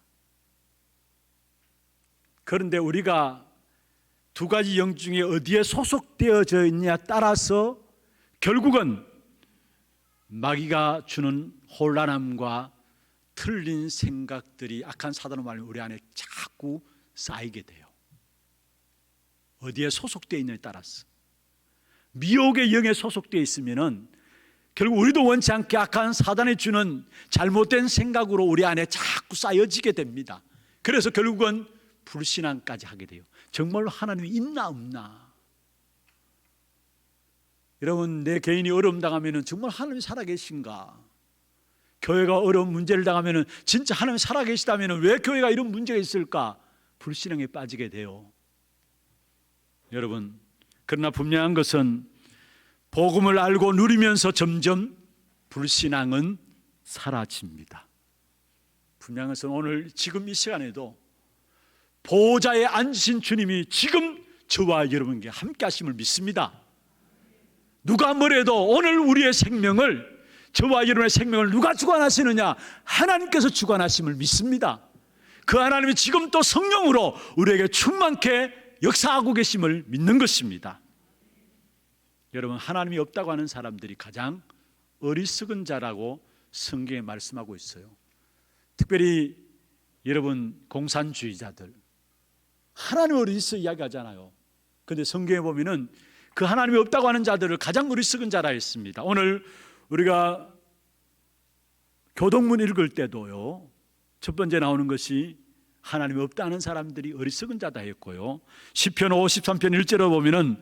그런데 우리가 두 가지 영 중에 어디에 소속되어져 있느냐에 따라서 결국은 마귀가 주는 혼란함과 틀린 생각들이 악한 사단의 말로 우리 안에 자꾸 쌓이게 돼요. 어디에 소속되어 있느냐에 따라서. 미혹의 영에 소속되어 있으면은 결국 우리도 원치 않게 악한 사단이 주는 잘못된 생각으로 우리 안에 자꾸 쌓여지게 됩니다. 그래서 결국은 불신앙까지 하게 돼요. 정말로 하나님이 있나 없나. 여러분, 내 개인이 어려움 당하면 정말 하나님이 살아계신가? 교회가 어려운 문제를 당하면 진짜 하나님이 살아계시다면 왜 교회가 이런 문제가 있을까? 불신앙에 빠지게 돼요. 여러분, 그러나 분명한 것은 복음을 알고 누리면서 점점 불신앙은 사라집니다. 분명한 것은 오늘 지금 이 시간에도 보호자에 앉으신 주님이 지금 저와 여러분께 함께 하심을 믿습니다. 누가 뭐래도 오늘 우리의 생명을, 저와 여러분의 생명을 누가 주관하시느냐? 하나님께서 주관하심을 믿습니다. 그 하나님이 지금 또 성령으로 우리에게 충만케 역사하고 계심을 믿는 것입니다. 여러분, 하나님이 없다고 하는 사람들이 가장 어리석은 자라고 성경에 말씀하고 있어요. 특별히 여러분 공산주의자들 하나님 어리석어 이야기하잖아요. 그런데 성경에 보면은 그 하나님이 없다고 하는 자들을 가장 어리석은 자라 했습니다. 오늘 우리가 교동문 읽을 때도요, 첫 번째 나오는 것이 하나님이 없다는 사람들이 어리석은 자다 했고요, 시편 53편 1절에 보면은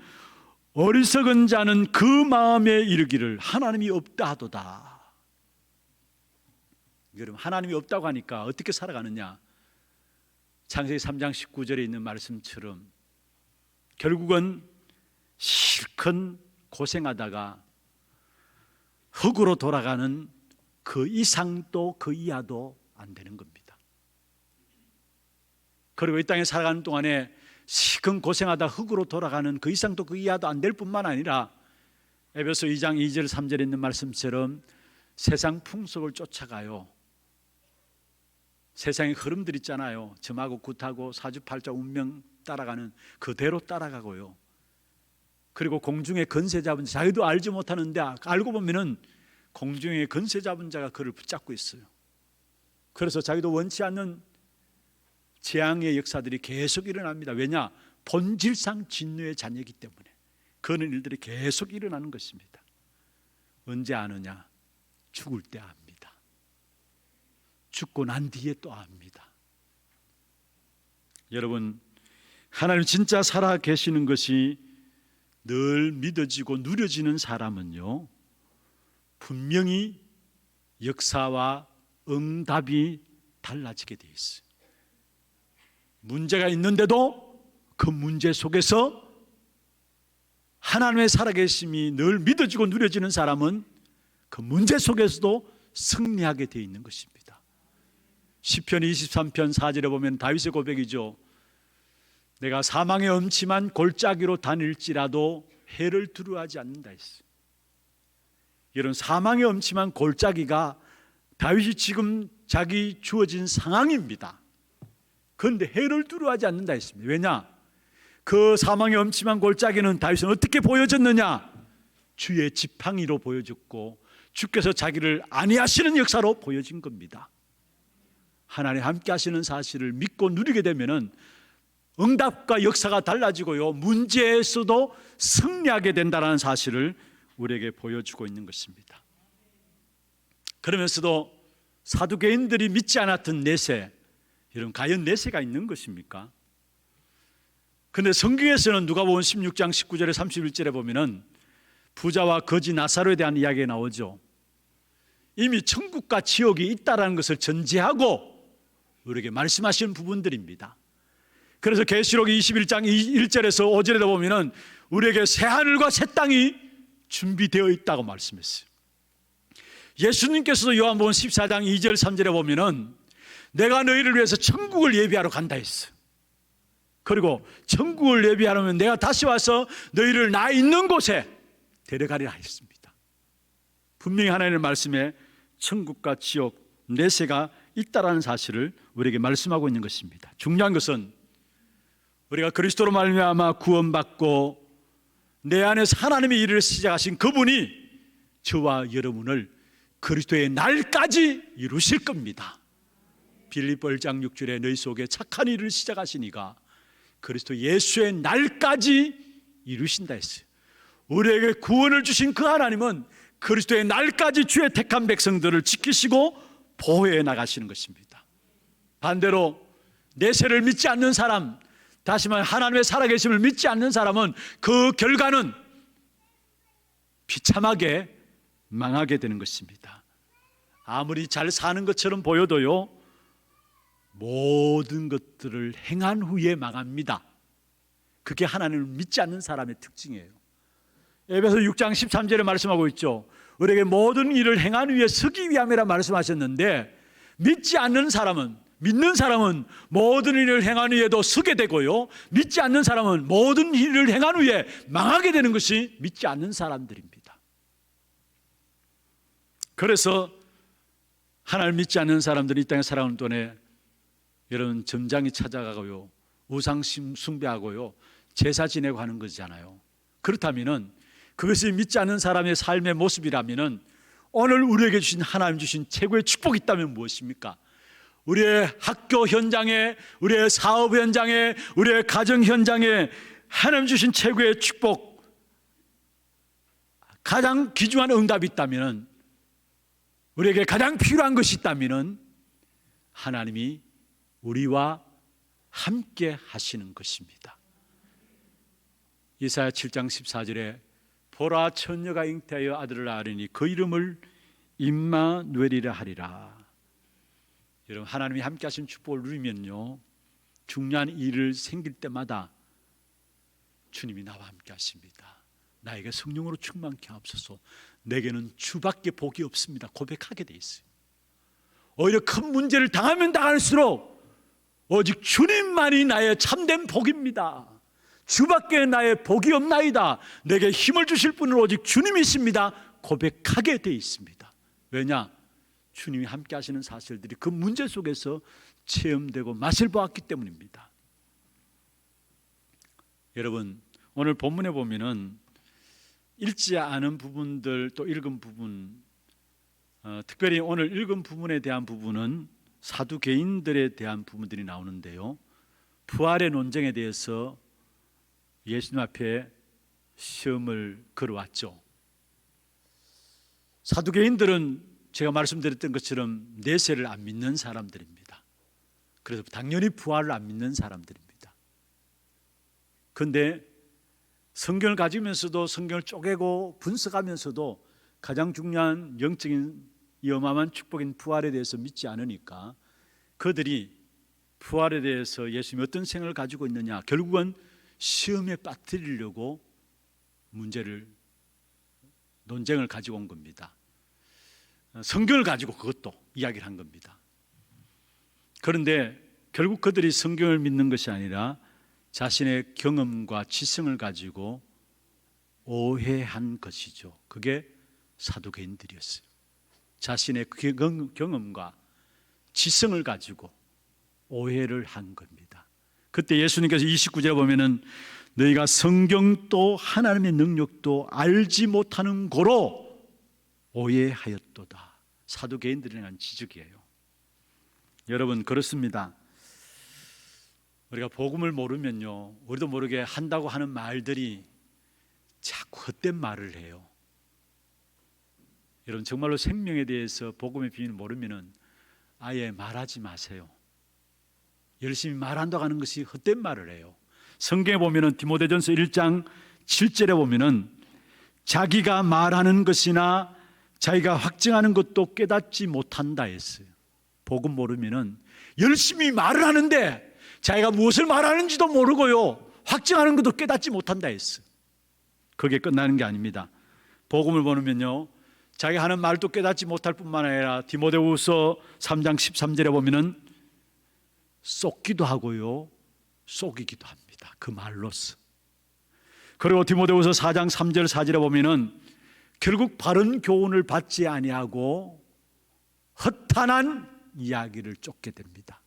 어리석은 자는 그 마음에 이르기를 하나님이 없다 하도다. 여러분, 하나님이 없다고 하니까 어떻게 살아가느냐? 창세기 3장 19절에 있는 말씀처럼 결국은 실컷 고생하다가 흙으로 돌아가는 그 이상도 그 이하도 안 되는 겁니다. 그리고 이 땅에 살아가는 동안에 실컷 고생하다 흙으로 돌아가는 그 이상도 그 이하도 안 될 뿐만 아니라 에베소 2장 2절 3절에 있는 말씀처럼 세상 풍속을 쫓아가요. 세상의 흐름들 있잖아요. 점하고 굿하고 사주팔자 운명 따라가는 그대로 따라가고요. 그리고 공중의 건세 잡은 자, 자기도 알지 못하는데 알고 보면은 공중의 건세 잡은 자가 그를 붙잡고 있어요. 그래서 자기도 원치 않는 재앙의 역사들이 계속 일어납니다. 왜냐? 본질상 진노의 자녀이기 때문에 그런 일들이 계속 일어나는 것입니다. 언제 아느냐? 죽을 때 압니다. 죽고 난 뒤에 또 압니다. 여러분, 하나님 진짜 살아 계시는 것이 늘 믿어지고 누려지는 사람은요, 분명히 역사와 응답이 달라지게 돼 있어요. 문제가 있는데도 그 문제 속에서 하나님의 살아계심이 늘 믿어지고 누려지는 사람은 그 문제 속에서도 승리하게 되어 있는 것입니다. 시편 23편 4절에 보면 다윗의 고백이죠. 내가 사망의 엄침한 골짜기로 다닐지라도 해를 두려워하지 않는다 했어요. 이런 사망의 엄침한 골짜기가 다윗이 지금 자기 주어진 상황입니다. 그런데 해를 두려워하지 않는다 했습니다. 왜냐? 그 사망의 엄침한 골짜기는 다윗은 어떻게 보여졌느냐? 주의 지팡이로 보여졌고 주께서 자기를 안위하시는 역사로 보여진 겁니다. 하나님 함께 하시는 사실을 믿고 누리게 되면은 응답과 역사가 달라지고요, 문제에서도 승리하게 된다는 사실을 우리에게 보여주고 있는 것입니다. 그러면서도 사두개인들이 믿지 않았던 내세, 여러분 과연 내세가 있는 것입니까? 근데 성경에서는 누가복음 16장 19절에 31절에 보면은 부자와 거지 나사로에 대한 이야기가 나오죠. 이미 천국과 지옥이 있다라는 것을 전제하고 우리에게 말씀하시는 부분들입니다. 그래서 계시록 21장 1절에서 5절에 보면은 우리에게 새 하늘과 새 땅이 준비되어 있다고 말씀했어요. 예수님께서도 요한복음 14장 2절 3절에 보면은 내가 너희를 위해서 천국을 예비하러 간다 했어요. 그리고 천국을 예비하려면 내가 다시 와서 너희를 나 있는 곳에 데려가리라 했습니다. 분명히 하나님의 말씀에 천국과 지옥 내세가 있다라는 사실을 우리에게 말씀하고 있는 것입니다. 중요한 것은 우리가 그리스도로 말미암아 구원받고 내 안에서 하나님의 일을 시작하신 그분이 저와 여러분을 그리스도의 날까지 이루실 겁니다. 빌립보 1장 6절에 너희 속에 착한 일을 시작하시니가 그리스도 예수의 날까지 이루신다 했어요. 우리에게 구원을 주신 그 하나님은 그리스도의 날까지 주의 택한 백성들을 지키시고 보호해 나가시는 것입니다. 반대로 내세를 믿지 않는 사람, 다시 말해 하나님의 살아계심을 믿지 않는 사람은 그 결과는 비참하게 망하게 되는 것입니다. 아무리 잘 사는 것처럼 보여도요, 모든 것들을 행한 후에 망합니다. 그게 하나님을 믿지 않는 사람의 특징이에요. 에베소 6장 13절에 말씀하고 있죠. 우리에게 모든 일을 행한 후에 서기 위함이라 말씀하셨는데, 믿지 않는 사람은, 믿는 사람은 모든 일을 행한 후에도 서게 되고요, 믿지 않는 사람은 모든 일을 행한 후에 망하게 되는 것이 믿지 않는 사람들입니다. 그래서 하나님을 믿지 않는 사람들이 이 땅에 살아오는 동안에 여러분 점장이 찾아가고요, 우상 숭배하고요, 제사 지내고 하는 거잖아요. 그렇다면은 그것이 믿지 않는 사람의 삶의 모습이라면은 오늘 우리에게 주신 하나님 주신 최고의 축복이 있다면 무엇입니까? 우리의 학교 현장에, 우리의 사업 현장에, 우리의 가정 현장에 하나님 주신 최고의 축복, 가장 귀중한 응답이 있다면은, 우리에게 가장 필요한 것이 있다면은 하나님이 우리와 함께 하시는 것입니다. 이사야 7장 14절에 보라 처녀가 잉태하여 아들을 낳으리니 그 이름을 임마누엘이라 하리라. 여러분, 하나님이 함께 하신 축복을 누리면요, 중요한 일을 생길 때마다 주님이 나와 함께 하십니다. 나에게 성령으로 충만케 하옵소서. 내게는 주밖에 복이 없습니다. 고백하게 돼 있어요. 오히려 큰 문제를 당하면 당할수록 오직 주님만이 나의 참된 복입니다. 주밖에 나의 복이 없나이다. 내게 힘을 주실 분은 오직 주님이십니다. 고백하게 돼 있습니다. 왜냐? 주님이 함께 하시는 사실들이 그 문제 속에서 체험되고 맛을 보았기 때문입니다. 여러분, 오늘 본문에 보면은 읽지 않은 부분들, 또 읽은 부분, 특별히 오늘 읽은 부분에 대한 부분은 사두개인들에 대한 부분들이 나오는데요, 부활의 논쟁에 대해서 예수님 앞에 시험을 걸어왔죠. 사두개인들은 제가 말씀드렸던 것처럼 내세를 안 믿는 사람들입니다. 그래서 당연히 부활을 안 믿는 사람들입니다. 그런데 성경을 가지면서도 성경을 쪼개고 분석하면서도 가장 중요한 영적인 이 어마어마한 축복인 부활에 대해서 믿지 않으니까 그들이 부활에 대해서 예수님이 어떤 생각을 가지고 있느냐, 결국은 시험에 빠뜨리려고 논쟁을 가지고 온 겁니다. 성경을 가지고 그것도 이야기를 한 겁니다. 그런데 결국 그들이 성경을 믿는 것이 아니라 자신의 경험과 지성을 가지고 오해한 것이죠. 그게 사두개인들이었어요. 자신의 경험과 지성을 가지고 오해를 한 겁니다. 그때 예수님께서 29절에 보면은 너희가 성경도 하나님의 능력도 알지 못하는 고로 오해하였도다. 사두개인들에 대한 지적이에요. 여러분, 그렇습니다. 우리가 복음을 모르면요, 우리도 모르게 한다고 하는 말들이 자꾸 헛된 말을 해요. 여러분, 정말로 생명에 대해서 복음의 비밀을 모르면은 아예 말하지 마세요. 열심히 말한다고 하는 것이 헛된 말을 해요. 성경에 보면은 디모데전서 1장 7절에 보면은 자기가 말하는 것이나 자기가 확증하는 것도 깨닫지 못한다 했어요. 복음 모르면은 열심히 말을 하는데 자기가 무엇을 말하는지도 모르고요, 확증하는 것도 깨닫지 못한다 했어요. 그게 끝나는 게 아닙니다. 복음을 모르면요, 자기가 하는 말도 깨닫지 못할 뿐만 아니라 디모데후서 3장 13절에 보면은 속기도 하고요, 속이기도 합니다. 그 말로서. 그리고 디모데후서 4장 3절 4절에 보면은 결국 바른 교훈을 받지 아니하고 허탄한 이야기를 쫓게 됩니다.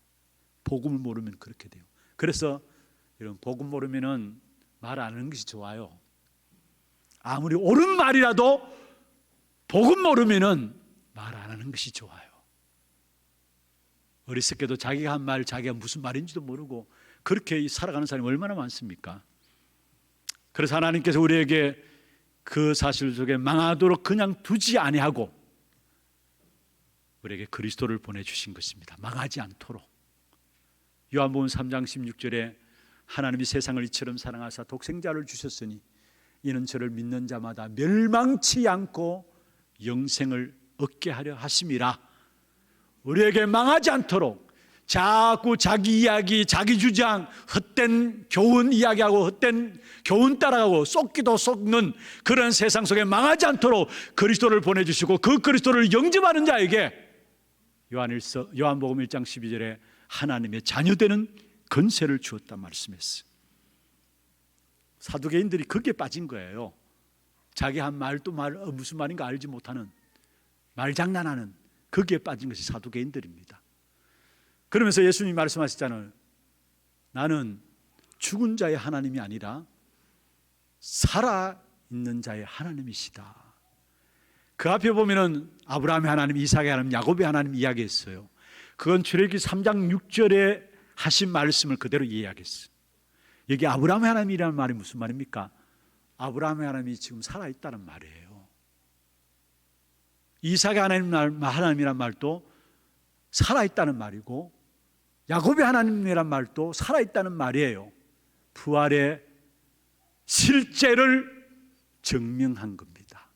복음을 모르면 그렇게 돼요. 그래서 여러분, 복음 모르면은 말 안 하는 것이 좋아요. 아무리 옳은 말이라도 복음 모르면은 말 안 하는 것이 좋아요. 어렸을 때도 자기가 한 말, 자기가 무슨 말인지도 모르고 그렇게 살아가는 사람이 얼마나 많습니까? 그래서 하나님께서 우리에게 그 사실 속에 망하도록 그냥 두지 아니하고 우리에게 그리스도를 보내주신 것입니다. 망하지 않도록. 요한복음 3장 16절에 하나님이 세상을 이처럼 사랑하사 독생자를 주셨으니 이는 저를 믿는 자마다 멸망치 않고 영생을 얻게 하려 하심이라. 우리에게 망하지 않도록 자꾸 자기 이야기, 자기 주장, 헛된 교훈 이야기하고 헛된 교훈 따라가고 속기도 속는 그런 세상 속에 망하지 않도록 그리스도를 보내주시고 그 그리스도를 영접하는 자에게 요한복음 1장 12절에 하나님의 자녀되는 권세를 주었다 말씀했어요. 사두개인들이 거기에 빠진 거예요. 자기 한 말도 무슨 말인가 알지 못하는, 말장난하는, 거기에 빠진 것이 사두개인들입니다. 그러면서 예수님이 말씀하셨잖아요. 나는 죽은 자의 하나님이 아니라 살아있는 자의 하나님이시다. 그 앞에 보면은 아브라함의 하나님, 이삭의 하나님, 야곱의 하나님 이야기했어요. 그건 출애굽기 3장 6절에 하신 말씀을 그대로 이야기했어요. 여기 아브라함의 하나님이라는 말이 무슨 말입니까? 아브라함의 하나님이 지금 살아있다는 말이에요. 이삭의 하나님이란 말도 살아있다는 말이고 야곱의 하나님이란 말도 살아있다는 말이에요. 부활의 실제를 증명한 겁니다.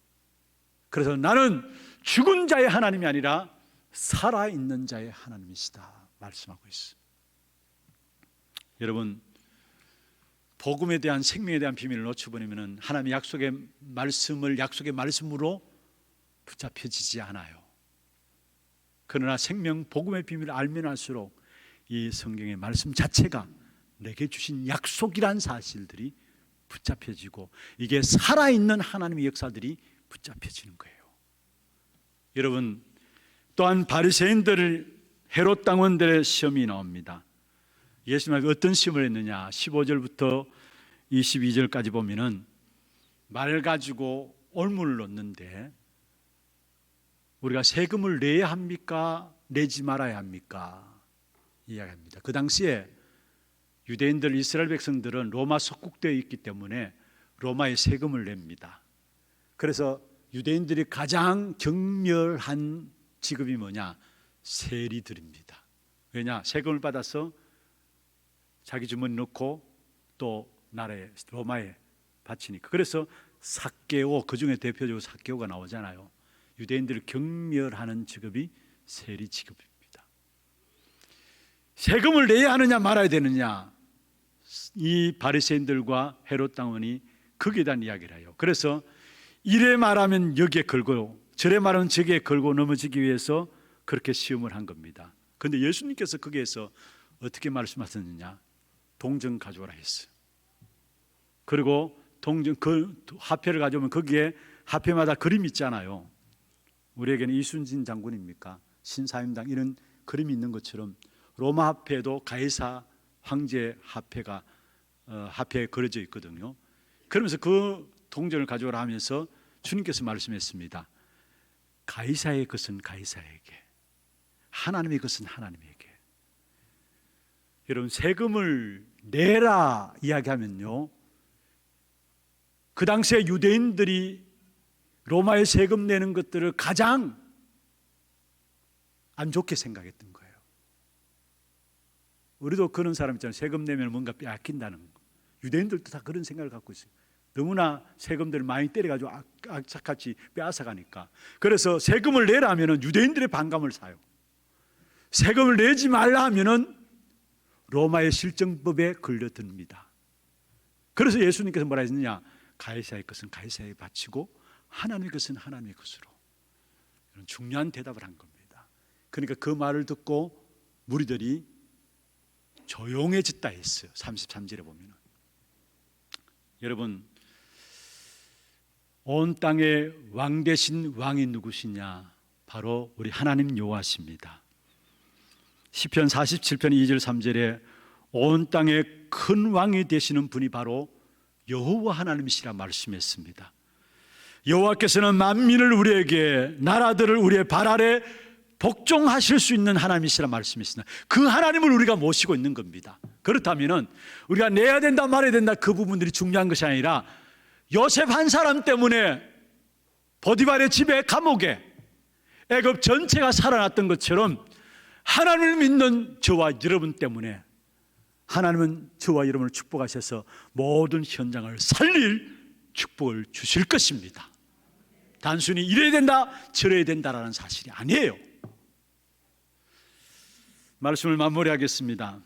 그래서 나는 죽은 자의 하나님이 아니라 살아있는 자의 하나님이시다 말씀하고 있어요. 여러분, 복음에 대한, 생명에 대한 비밀을 놓쳐버리면 하나님의 약속의 말씀을 약속의 말씀으로 붙잡혀지지 않아요. 그러나 생명 복음의 비밀을 알면 알수록 이 성경의 말씀 자체가 내게 주신 약속이란 사실들이 붙잡혀지고 이게 살아있는 하나님의 역사들이 붙잡혀지는 거예요. 여러분, 또한 바리새인들, 헤롯 당원들의 시험이 나옵니다. 예수님이 어떤 시험을 했느냐? 15절부터 22절까지 보면은 말 가지고 올무를 놓는데 우리가 세금을 내야 합니까? 내지 말아야 합니까? 이야기합니다. 그 당시에 유대인들, 이스라엘 백성들은 로마 속국되어 있기 때문에 로마에 세금을 냅니다. 그래서 유대인들이 가장 경멸한 직업이 뭐냐? 세리들입니다. 왜냐? 세금을 받아서 자기 주머니 넣고 또 나라에, 로마에 바치니까. 그래서 삭개오, 그 중에 대표적으로 삭개오가 나오잖아요. 유대인들을 경멸하는 직업이 세리 직업입니다. 세금을 내야 하느냐 말아야 되느냐, 이 바리새인들과 헤롯 당원이 거기에 대한 이야기를 해요. 그래서 이래 말하면 여기에 걸고 저래 말하면 저기에 걸고 넘어지기 위해서 그렇게 시험을 한 겁니다. 그런데 예수님께서 거기에서 어떻게 말씀하셨느냐? 동전 가져오라 했어요. 그리고 동전, 그 화폐를 가져오면 거기에 화폐마다 그림이 있잖아요. 우리에게는 이순신 장군입니까? 신사임당 이런 그림이 있는 것처럼 로마 화폐도 가이사 황제 화폐가 화폐에 그려져 있거든요. 그러면서 그 동전을 가져오라 하면서 주님께서 말씀했습니다. 가이사의 것은 가이사에게, 하나님의 것은 하나님에게. 여러분, 세금을 내라 이야기하면요, 그 당시에 유대인들이 로마에 세금 내는 것들을 가장 안 좋게 생각했던 거예요. 우리도 그런 사람 있잖아요. 세금 내면 뭔가 빼앗긴다는 거. 유대인들도 다 그런 생각을 갖고 있어요. 너무나 세금들을 많이 때려가지고 악착같이 빼앗아가니까. 그래서 세금을 내라 하면은 유대인들의 반감을 사요. 세금을 내지 말라 하면은 로마의 실정법에 걸려듭니다. 그래서 예수님께서 뭐라 했느냐? 가이사의 것은 가이사에게 바치고 하나님의 것은 하나님의 것으로. 이런 중요한 대답을 한 겁니다. 그러니까 그 말을 듣고 무리들이 조용해졌다 했어요. 33절에 보면은. 여러분, 온 땅의 왕 대신 왕이 누구시냐? 바로 우리 하나님 여호와십니다. 시편 47편 2절 3절에 온 땅의 큰 왕이 되시는 분이 바로 여호와 하나님이시라 말씀했습니다. 여호와께서는 만민을 우리에게, 나라들을 우리의 발 아래 복종하실 수 있는 하나님이시라 말씀했습니다. 그 하나님을 우리가 모시고 있는 겁니다. 그렇다면 우리가 내야 된다 말아야 된다 그 부분들이 중요한 것이 아니라 요셉 한 사람 때문에 보디발의 집에 감옥에 애굽 전체가 살아났던 것처럼 하나님을 믿는 저와 여러분 때문에 하나님은 저와 여러분을 축복하셔서 모든 현장을 살릴 축복을 주실 것입니다. 단순히 이래야 된다 저래야 된다라는 사실이 아니에요. 말씀을 마무리하겠습니다.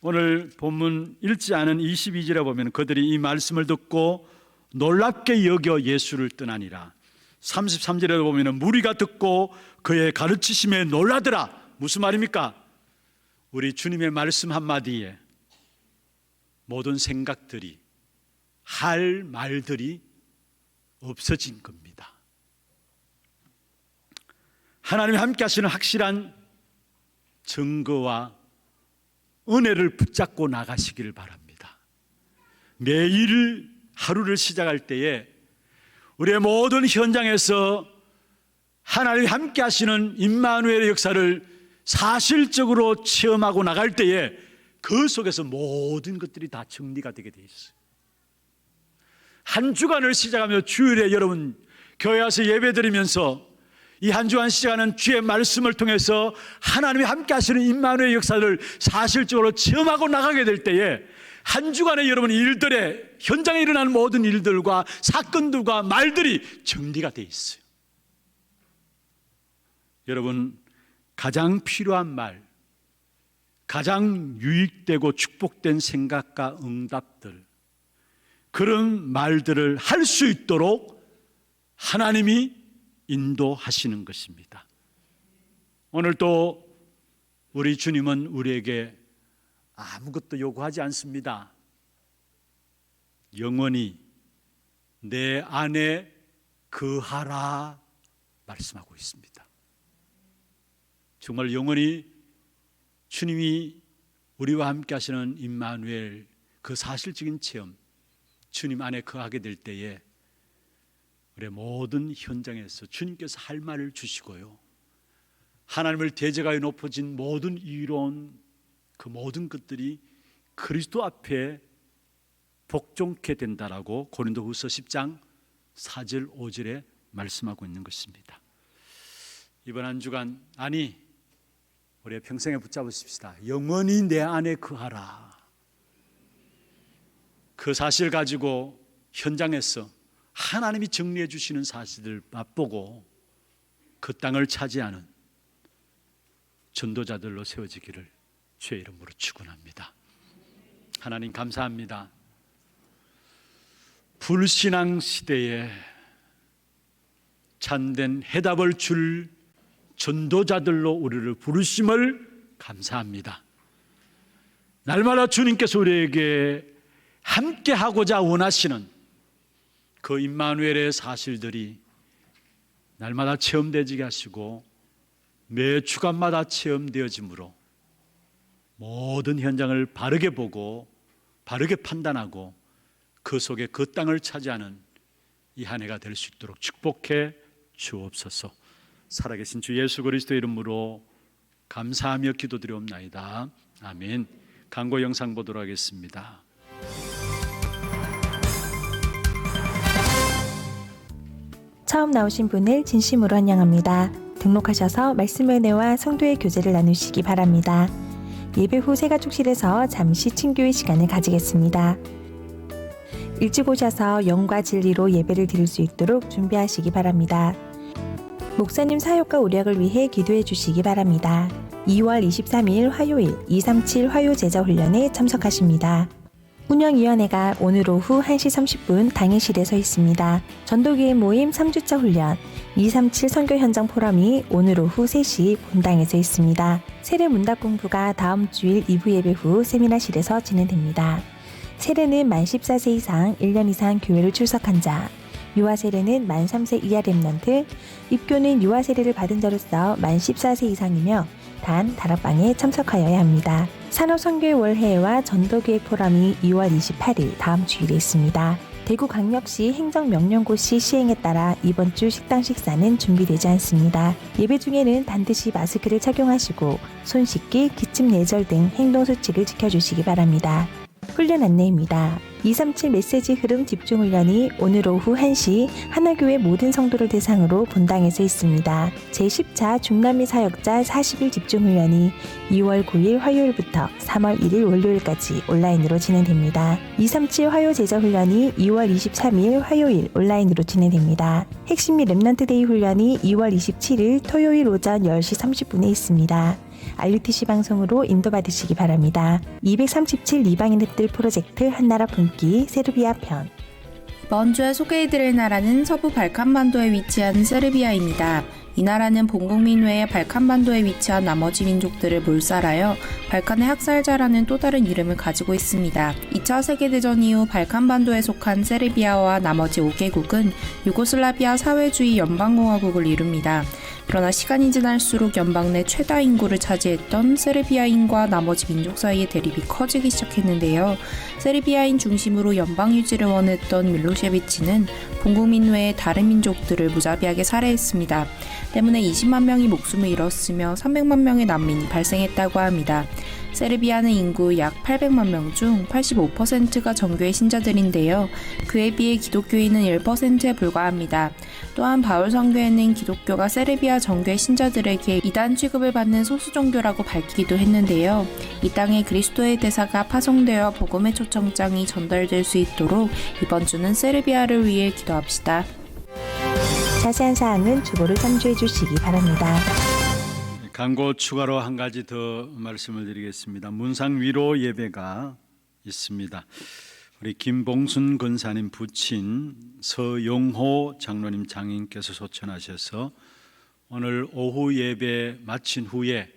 오늘 본문 읽지 않은 22절에 보면 그들이 이 말씀을 듣고 놀랍게 여겨 예수를 떠나니라. 33절에 보면 무리가 듣고 그의 가르치심에 놀라더라. 무슨 말입니까? 우리 주님의 말씀 한마디에 모든 생각들이, 할 말들이 없어진 겁니다. 하나님이 함께 하시는 확실한 증거와 은혜를 붙잡고 나가시기를 바랍니다. 매일 하루를 시작할 때에 우리의 모든 현장에서 하나님이 함께 하시는 임마누엘의 역사를 사실적으로 체험하고 나갈 때에 그 속에서 모든 것들이 다 정리가 되게 돼 있어요. 한 주간을 시작하며 주일에 여러분 교회 와서 예배드리면서 이 한 주간 시작하는 주의 말씀을 통해서 하나님이 함께 하시는 임마누엘의 역사를 사실적으로 체험하고 나가게 될 때에 한 주간의 여러분 일들에 현장에 일어나는 모든 일들과 사건들과 말들이 정리가 돼 있어요. 여러분, 가장 필요한 말, 가장 유익되고 축복된 생각과 응답들, 그런 말들을 할 수 있도록 하나님이 인도하시는 것입니다. 오늘 또 우리 주님은 우리에게 아무것도 요구하지 않습니다. 영원히 내 안에 거하라 말씀하고 있습니다. 정말 영원히 주님이 우리와 함께 하시는 임마누엘 그 사실적인 체험, 주님 안에 거하게 될 때에 우리의 모든 현장에서 주님께서 할 말을 주시고요, 하나님을 대적하여 높아진 모든 이론, 그 모든 것들이 그리스도 앞에 복종케 된다라고 고린도후서 10장 4절 5절에 말씀하고 있는 것입니다. 이번 한 주간, 아니 우리의 평생에 붙잡으십시다. 영원히 내 안에 거하라. 그 사실 가지고 현장에서 하나님이 정리해 주시는 사실을 맛보고 그 땅을 차지하는 전도자들로 세워지기를 주의 이름으로 축원합니다. 하나님 감사합니다. 불신앙 시대에 참된 해답을 줄 전도자들로 우리를 부르심을 감사합니다. 날마다 주님께서 우리에게 함께하고자 원하시는 그 임마누엘의 사실들이 날마다 체험되게 하시고 매 주간마다 체험되어지므로 모든 현장을 바르게 보고 바르게 판단하고 그 속에 그 땅을 차지하는 이 한 해가 될 수 있도록 축복해 주옵소서. 살아계신 주 예수 그리스도의 이름으로 감사하며 기도드리옵나이다. 아멘. 광고 영상 보도록 하겠습니다. 처음 나오신 분을 진심으로 환영합니다. 등록하셔서 말씀의 은혜와 성도의 교제를 나누시기 바랍니다. 예배 후 새가족실에서 잠시 친교의 시간을 가지겠습니다. 일찍 오셔서 영과 진리로 예배를 드릴 수 있도록 준비하시기 바랍니다. 목사님 사역과 우력을 위해 기도해 주시기 바랍니다. 2월 23일 화요일 237 화요 제자 훈련에 참석하십니다. 운영위원회가 오늘 오후 1시 30분 당일실에 서 있습니다. 전도교회 모임 3주차 훈련 237 선교 현장 포럼이 오늘 오후 3시 본당에 서 있습니다. 세례 문답 공부가 다음 주일 2부 예배 후 세미나실에서 진행됩니다. 세례는 만 14세 이상 1년 이상 교회를 출석한 자, 유아 세례는 만 3세 이하 렘넌트, 입교는 유아 세례를 받은 자로서 만 14세 이상이며 단 다락방에 참석하여야 합니다. 산업선교회 월회와 전도교회 포럼이 2월 28일 다음 주일에 있습니다. 대구광역시 행정명령고시 시행에 따라 이번 주 식당 식사는 준비되지 않습니다. 예배 중에는 반드시 마스크를 착용하시고 손 씻기, 기침 예절 등 행동수칙을 지켜주시기 바랍니다. 훈련 안내입니다. 237 메시지 흐름 집중훈련이 오늘 오후 1시 하나교회 모든 성도를 대상으로 본당에서 있습니다. 제10차 중남미 사역자 40일 집중훈련이 2월 9일 화요일부터 3월 1일 월요일까지 온라인으로 진행됩니다. 237 화요 제자 훈련이 2월 23일 화요일 온라인으로 진행됩니다. 핵심 및 렘넌트 데이 훈련이 2월 27일 토요일 오전 10시 30분에 있습니다. RUTC 방송으로 인도받으시기 바랍니다. 237 이방인 랩들 프로젝트 한나라 분기 세르비아 편. 이번 주에 소개해드릴 나라는 서부 발칸반도에 위치한 세르비아입니다. 이 나라는 본국민 외에 발칸반도에 위치한 나머지 민족들을 몰살하여 발칸의 학살자라는 또 다른 이름을 가지고 있습니다. 2차 세계대전 이후 발칸반도에 속한 세르비아와 나머지 5개국은 유고슬라비아 사회주의 연방공화국을 이룹니다. 그러나 시간이 지날수록 연방 내 최다 인구를 차지했던 세르비아인과 나머지 민족 사이의 대립이 커지기 시작했는데요. 세르비아인 중심으로 연방 유지를 원했던 밀로셰비치는 본국민 외의 다른 민족들을 무자비하게 살해했습니다. 때문에 20만 명이 목숨을 잃었으며 300만 명의 난민이 발생했다고 합니다. 세르비아는 인구 약 800만 명 중 85%가 정교회 신자들인데요. 그에 비해 기독교인은 1%에 불과합니다. 또한 바울 선교회는 기독교가 세르비아 정교회 신자들에게 이단 취급을 받는 소수 종교라고 밝히기도 했는데요. 이 땅에 그리스도의 대사가 파송되어 복음의 초청장이 전달될 수 있도록 이번 주는 세르비아를 위해 기도합시다. 자세한 사항은 주보를 참조해 주시기 바랍니다. 광고 추가로 한 가지 더 말씀을 드리겠습니다. 문상 위로 예배가 있습니다. 우리 김봉순 권사님 부친 서용호 장로님 장인께서 소천하셔서 오늘 오후 예배 마친 후에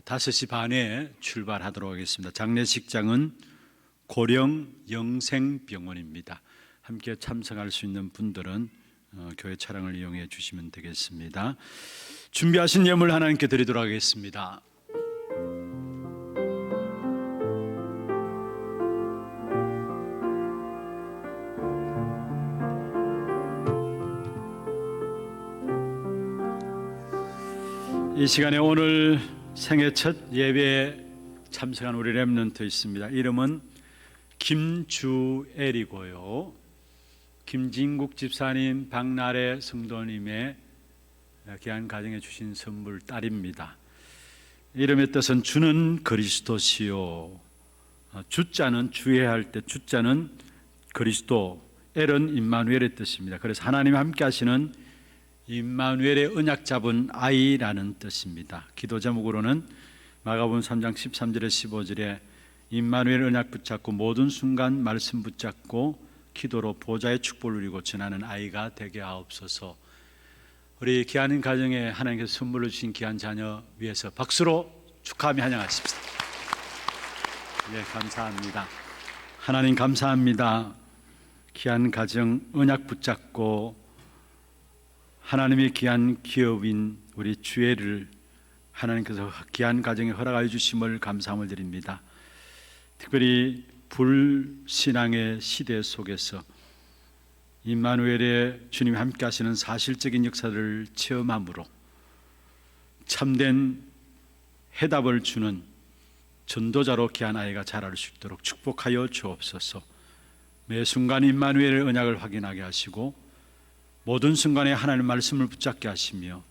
5시 반에 출발하도록 하겠습니다. 장례식장은 고령 영생병원입니다. 함께 참석할 수 있는 분들은 교회 차량을 이용해 주시면 되겠습니다. 준비하신 예물 하나님께 드리도록 하겠습니다. 이 시간에 오늘 생애 첫 예배에 참석한 우리 렘넌트 있습니다. 이름은 김주엘이고요. 김진국 집사님, 박나래 성도님의 귀한 가정에 주신 선물 딸입니다. 이름의 뜻은 주는 그리스도시요. 주자는 주의할 때 주자는 그리스도, 엘은 임마누엘의 뜻입니다. 그래서 하나님이 함께 하시는 임마누엘의 언약 잡은 아이라는 뜻입니다. 기도 제목으로는 마가복음 3장 13절에 15절에 임마누엘 언약 붙잡고 모든 순간 말씀 붙잡고 기도로 보좌의 축복을 누리고 전하는 아이가 되게 하옵소서. 우리 귀한 가정에 하나님께서 선물을 주신 귀한 자녀 위해서 박수로 축하하며 환영하십시다. 예, 감사합니다. 하나님 감사합니다. 귀한 가정 언약 붙잡고 하나님의 귀한 기업인 우리 주애를 하나님께서 귀한 가정에 허락하여 주심을 감사함을 드립니다. 특별히 불신앙의 시대 속에서 임마누엘의 주님이 함께 하시는 사실적인 역사를 체험함으로 참된 해답을 주는 전도자로 귀한 아이가 자랄 수 있도록 축복하여 주옵소서. 매 순간 임마누엘의 언약을 확인하게 하시고 모든 순간에 하나님의 말씀을 붙잡게 하시며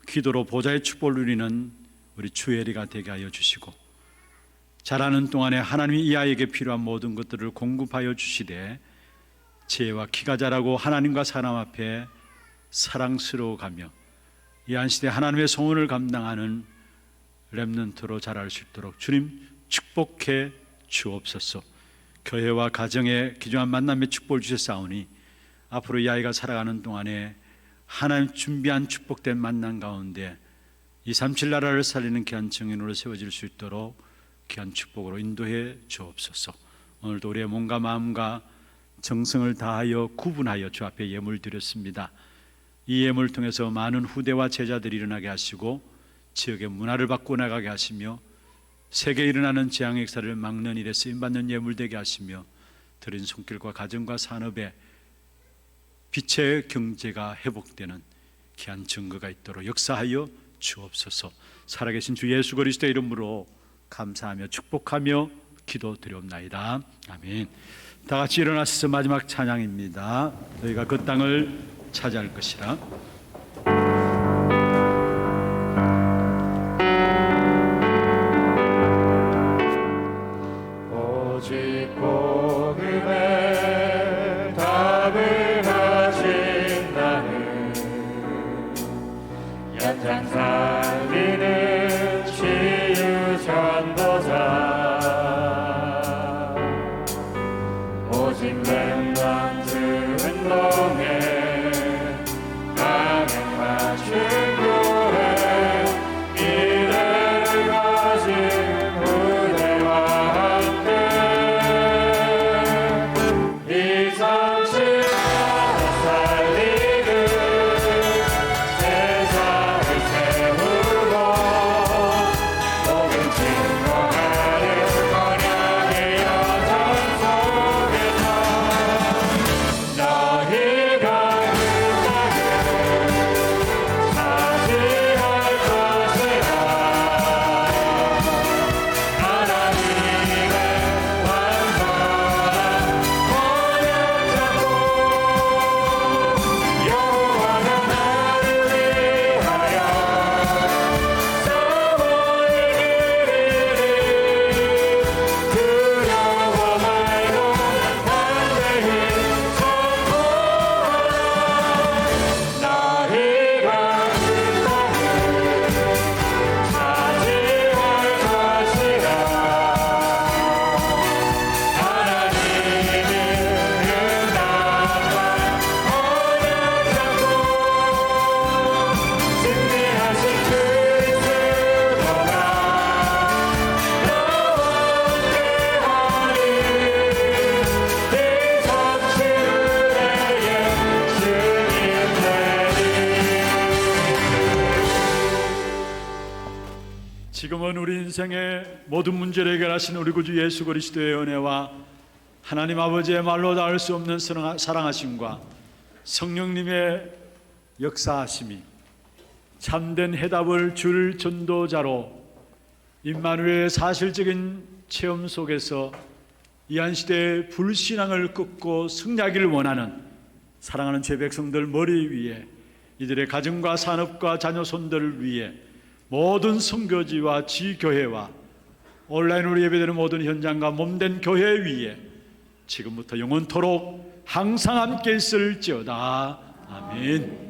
기도로 보좌의 축복을 누리는 우리 주애리가 되게 하여 주시고 자라는 동안에 하나님이 이 아이에게 필요한 모든 것들을 공급하여 주시되 지혜와 키가 자라고 하나님과 사람 앞에 사랑스러워가며 이 한시대 하나님의 소원을 감당하는 렘넌트로 자랄 수 있도록 주님 축복해 주옵소서. 교회와 가정에 귀중한 만남의 축복을 주셨사오니 앞으로 이 아이가 살아가는 동안에 하나님 준비한 축복된 만남 가운데 237 나라를 살리는 귀한 증인으로 세워질 수 있도록 귀한 축복으로 인도해 주옵소서. 오늘도 우리의 몸과 마음과 정성을 다하여 구분하여 주 앞에 예물 드렸습니다. 이 예물을 통해서 많은 후대와 제자들이 일어나게 하시고 지역의 문화를 바꾸어 나가게 하시며 세계에 일어나는 재앙 역사를 막는 일에 쓰임받는 예물 되게 하시며 드린 손길과 가정과 산업에 빛의 경제가 회복되는 귀한 증거가 있도록 역사하여 주옵소서. 살아계신 주 예수 그리스도의 이름으로 감사하며 축복하며 기도드리옵나이다. 아멘. 다 같이 일어나셔서 마지막 찬양입니다. 너희가 그 땅을 차지할 것이라. 오직 복음에 답을 가진 나는 연장 살리는 치유 전도자 오직 렘넌트 운동에 강력한 중교회 미래를 가진 후대와 함께 237 살리는 세상을 세우고 복음 증거하는 언약의 여정 속에서 너희가 그 땅을 차지할 것이라. 하나님의 완전한 언약 잡고 여호와가 나를 위하여 싸워 이기리니 두려워 말고 담대히 선포하라. 너희가 그 땅을 차지할 것이라. 하나님이 응답과 언약 잡고 승리하신 그리스도가 너와 함께하리. 이삼칠은혜의 주님 되리. 지금은 우리 인생의 모든 문제를 해결하신 우리 구주 예수 그리스도의 은혜와 하나님 아버지의 말로 닿을 수 없는 사랑하심과 성령님의 역사하심이 참된 해답을 줄 전도자로 임마누엘의 사실적인 체험 속에서 이 한 시대의 불신앙을 끊고 승리하기를 원하는 사랑하는 제 백성들 머리 위에 이들의 가정과 산업과 자녀 손들을 위해 모든 선교지와 지교회와 온라인으로 예배되는 모든 현장과 몸된 교회 위에 지금부터 영원토록 항상 함께 있을지어다. 아멘.